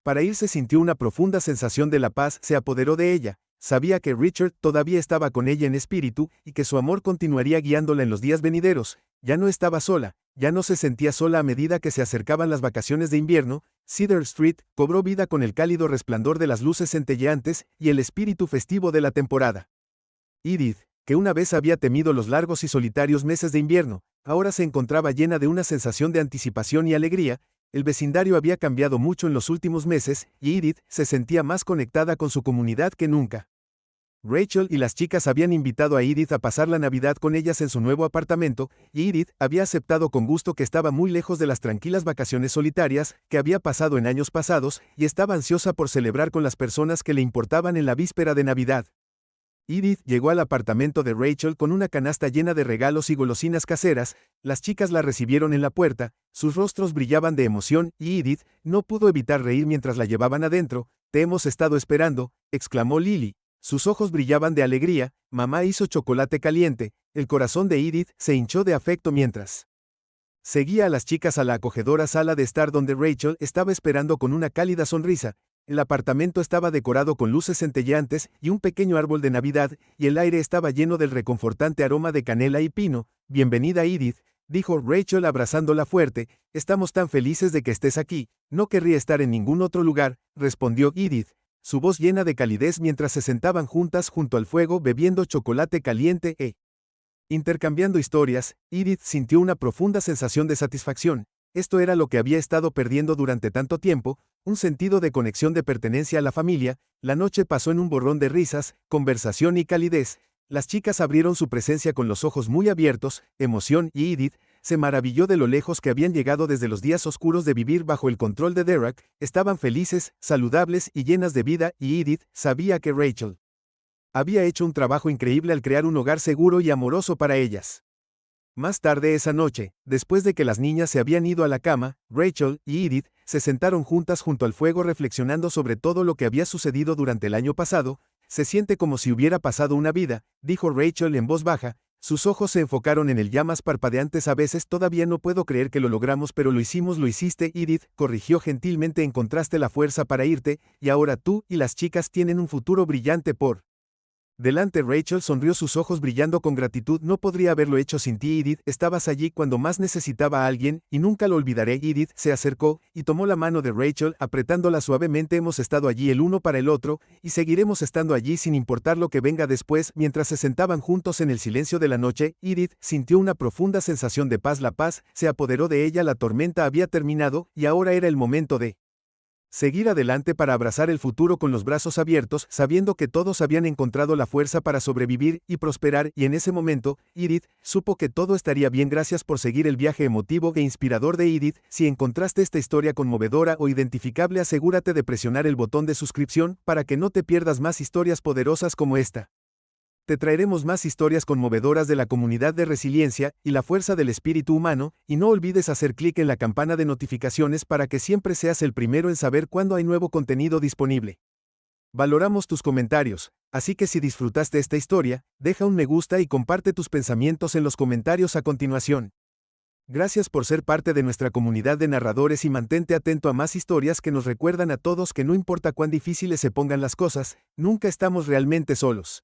para irse, sintió una profunda sensación de la paz se apoderó de ella. Sabía que Richard todavía estaba con ella en espíritu y que su amor continuaría guiándola en los días venideros. Ya no estaba sola, ya no se sentía sola. A medida que se acercaban las vacaciones de invierno, Cedar Street cobró vida con el cálido resplandor de las luces centelleantes y el espíritu festivo de la temporada. Edith, que una vez había temido los largos y solitarios meses de invierno, ahora se encontraba llena de una sensación de anticipación y alegría. El vecindario había cambiado mucho en los últimos meses, y Edith se sentía más conectada con su comunidad que nunca. Rachel y las chicas habían invitado a Edith a pasar la Navidad con ellas en su nuevo apartamento, y Edith había aceptado con gusto, que estaba muy lejos de las tranquilas vacaciones solitarias que había pasado en años pasados, y estaba ansiosa por celebrar con las personas que le importaban en la víspera de Navidad. Edith llegó al apartamento de Rachel con una canasta llena de regalos y golosinas caseras. Las chicas la recibieron en la puerta, sus rostros brillaban de emoción, y Edith no pudo evitar reír mientras la llevaban adentro. Te hemos estado esperando, exclamó Lily. Sus ojos brillaban de alegría. Mamá hizo chocolate caliente. El corazón de Edith se hinchó de afecto mientras seguía a las chicas a la acogedora sala de estar donde Rachel estaba esperando con una cálida sonrisa. El apartamento estaba decorado con luces centelleantes y un pequeño árbol de Navidad, y el aire estaba lleno del reconfortante aroma de canela y pino. Bienvenida, Edith, dijo Rachel abrazándola fuerte. Estamos tan felices de que estés aquí. No querría estar en ningún otro lugar, respondió Edith, su voz llena de calidez mientras se sentaban juntas junto al fuego bebiendo chocolate caliente e intercambiando historias. Edith sintió una profunda sensación de satisfacción. Esto era lo que había estado perdiendo durante tanto tiempo, un sentido de conexión, de pertenencia a la familia. La noche pasó en un borrón de risas, conversación y calidez. Las chicas abrieron su presencia con los ojos muy abiertos, emoción, y Edith se maravilló de lo lejos que habían llegado desde los días oscuros de vivir bajo el control de Derek. Estaban felices, saludables y llenas de vida, y Edith sabía que Rachel había hecho un trabajo increíble al crear un hogar seguro y amoroso para ellas. Más tarde esa noche, después de que las niñas se habían ido a la cama, Rachel y Edith se sentaron juntas junto al fuego reflexionando sobre todo lo que había sucedido durante el año pasado. Se siente como si hubiera pasado una vida, dijo Rachel en voz baja. Sus ojos se enfocaron en el llamas parpadeantes. A veces todavía no puedo creer que lo logramos, pero lo hicimos. Lo hiciste, Edith, corrigió gentilmente. Encontraste la fuerza para irte, y ahora tú y las chicas tienen un futuro brillante por delante. Rachel sonrió, sus ojos brillando con gratitud. No podría haberlo hecho sin ti, Edith. Estabas allí cuando más necesitaba a alguien, y nunca lo olvidaré. Edith se acercó y tomó la mano de Rachel, apretándola suavemente. Hemos estado allí el uno para el otro, y seguiremos estando allí sin importar lo que venga después. Mientras se sentaban juntos en el silencio de la noche, Edith sintió una profunda sensación de paz. La paz se apoderó de ella. La tormenta había terminado, y ahora era el momento de seguir adelante, para abrazar el futuro con los brazos abiertos, sabiendo que todos habían encontrado la fuerza para sobrevivir y prosperar. Y en ese momento, Edith supo que todo estaría bien. Gracias por seguir el viaje emotivo e inspirador de Edith. Si encontraste esta historia conmovedora o identificable, asegúrate de presionar el botón de suscripción para que no te pierdas más historias poderosas como esta. Te traeremos más historias conmovedoras de la comunidad de resiliencia y la fuerza del espíritu humano, y no olvides hacer clic en la campana de notificaciones para que siempre seas el primero en saber cuando hay nuevo contenido disponible. Valoramos tus comentarios, así que si disfrutaste esta historia, deja un me gusta y comparte tus pensamientos en los comentarios a continuación. Gracias por ser parte de nuestra comunidad de narradores y mantente atento a más historias que nos recuerdan a todos que no importa cuán difíciles se pongan las cosas, nunca estamos realmente solos.